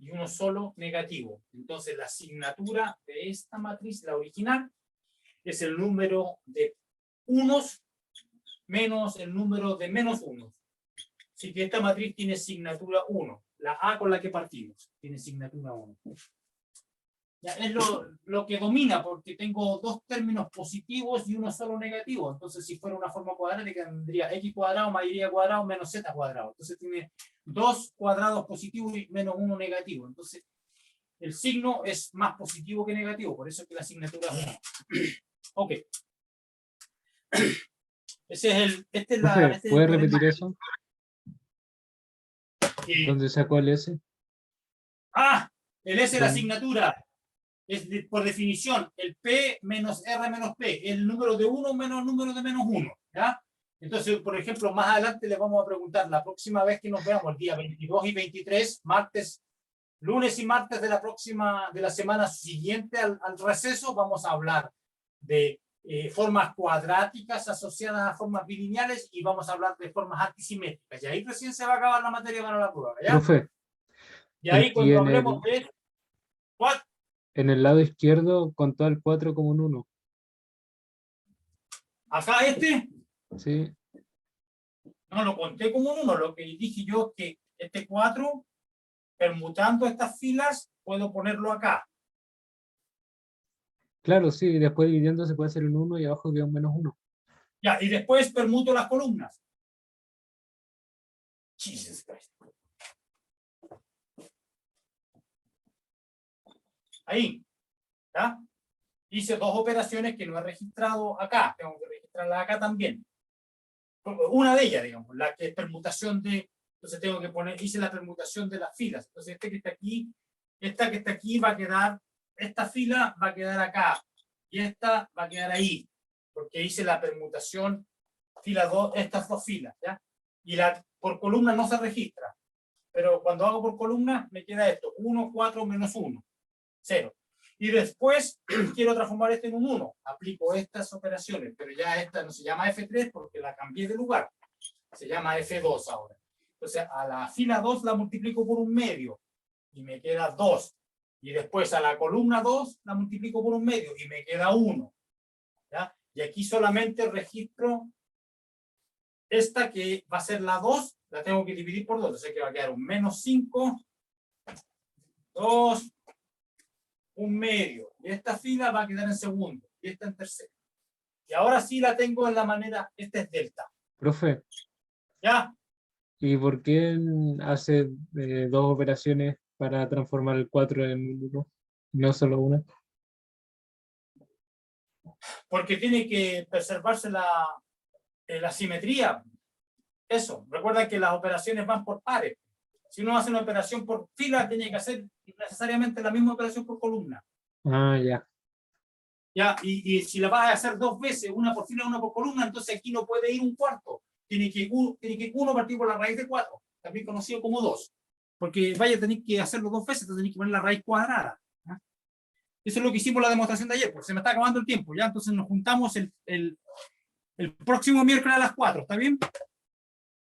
S1: y uno solo negativo. Entonces la asignatura de esta matriz, la original, es el número de unos menos el número de menos unos. Así que esta matriz tiene asignatura 1. La A con la que partimos tiene asignatura 1. Ya, es lo que domina, porque tengo dos términos positivos y uno solo negativo. Entonces, si fuera una forma cuadrática, tendría x cuadrado más y cuadrado menos z cuadrado. Entonces, tiene dos cuadrados positivos y menos uno negativo. Entonces, el signo es más positivo que negativo. Por eso es que la asignatura es 1. Ok. Esta es la,
S2: Profe,
S1: este es el
S2: ¿puede
S1: teorema
S2: repetir eso?
S1: que-
S2: ¿Dónde sacó el S?
S1: el S de la
S2: ¿Dónde?
S1: asignatura. Es por definición, el P menos R menos P, el número de 1 menos el número de menos 1, ¿ya? Entonces, por ejemplo, más adelante les vamos a preguntar, la próxima vez que nos veamos, el día 22 y 23, martes, lunes y martes de la semana siguiente al receso, vamos a hablar de formas cuadráticas asociadas a formas bilineales y vamos a hablar de formas antisimétricas. Y ahí recién se va a acabar la materia para la prueba, ¿ya?
S2: Profe,
S1: Y ahí
S2: y
S1: cuando hablemos de... ¿What?
S2: en el lado izquierdo contó al 4 como un 1.
S1: Acá
S2: ¿Sí?
S1: no lo conté como un 1, lo que dije yo es que este 4, permutando estas filas, puedo ponerlo acá.
S2: Claro, sí, después dividiendo se puede hacer un 1 y abajo queda un menos 1.
S1: Ya, y después permuto las columnas. Jesus Christ. Ahí, ¿ya? Hice dos operaciones que no he registrado acá, tengo que registrarlas acá también. Una de ellas, digamos, la que es permutación de, entonces tengo que poner, hice la permutación de las filas. Entonces este que está aquí, esta que está aquí va a quedar, esta fila va a quedar acá, y esta va a quedar ahí, porque hice la permutación, fila 2, estas dos filas, ¿ya? Y por columna no se registra, pero cuando hago por columna me queda esto, 1, 4, menos 1, 0. Y después quiero transformar esto en un 1. Aplico estas operaciones, pero ya esta no se llama F3 porque la cambié de lugar. Se llama F2 ahora. Entonces a la fila 2 la multiplico por un medio y me queda 2. Y después a la columna 2 la multiplico por un medio y me queda 1. ¿Ya? Y aquí solamente registro esta que va a ser la 2, la tengo que dividir por 2. Entonces que va a quedar un menos 5, 2, un medio, y esta fila va a quedar en segundo, y esta en tercero. Y ahora sí la tengo en la manera, esta es delta.
S2: Profe,
S1: ¿Ya?
S2: ¿y por qué hace dos operaciones para transformar el 4 en un 1? No solo una.
S1: Porque tiene que preservarse la simetría. Eso, recuerda que las operaciones van por pares. Si uno hace una operación por fila, tiene que hacer necesariamente la misma operación por columna.
S2: Ah, ya.
S1: ¿Ya? Y si la vas a hacer dos veces, una por fila y una por columna, entonces aquí no puede ir un cuarto. Tiene que uno partir por la raíz de 4, también conocido como 2. Porque vaya a tener que hacerlo dos veces, entonces tenés que poner la raíz cuadrada. ¿Ya? Eso es lo que hicimos en la demostración de ayer, porque se me está acabando el tiempo, ¿ya? Entonces nos juntamos el próximo miércoles a las 4, ¿está bien?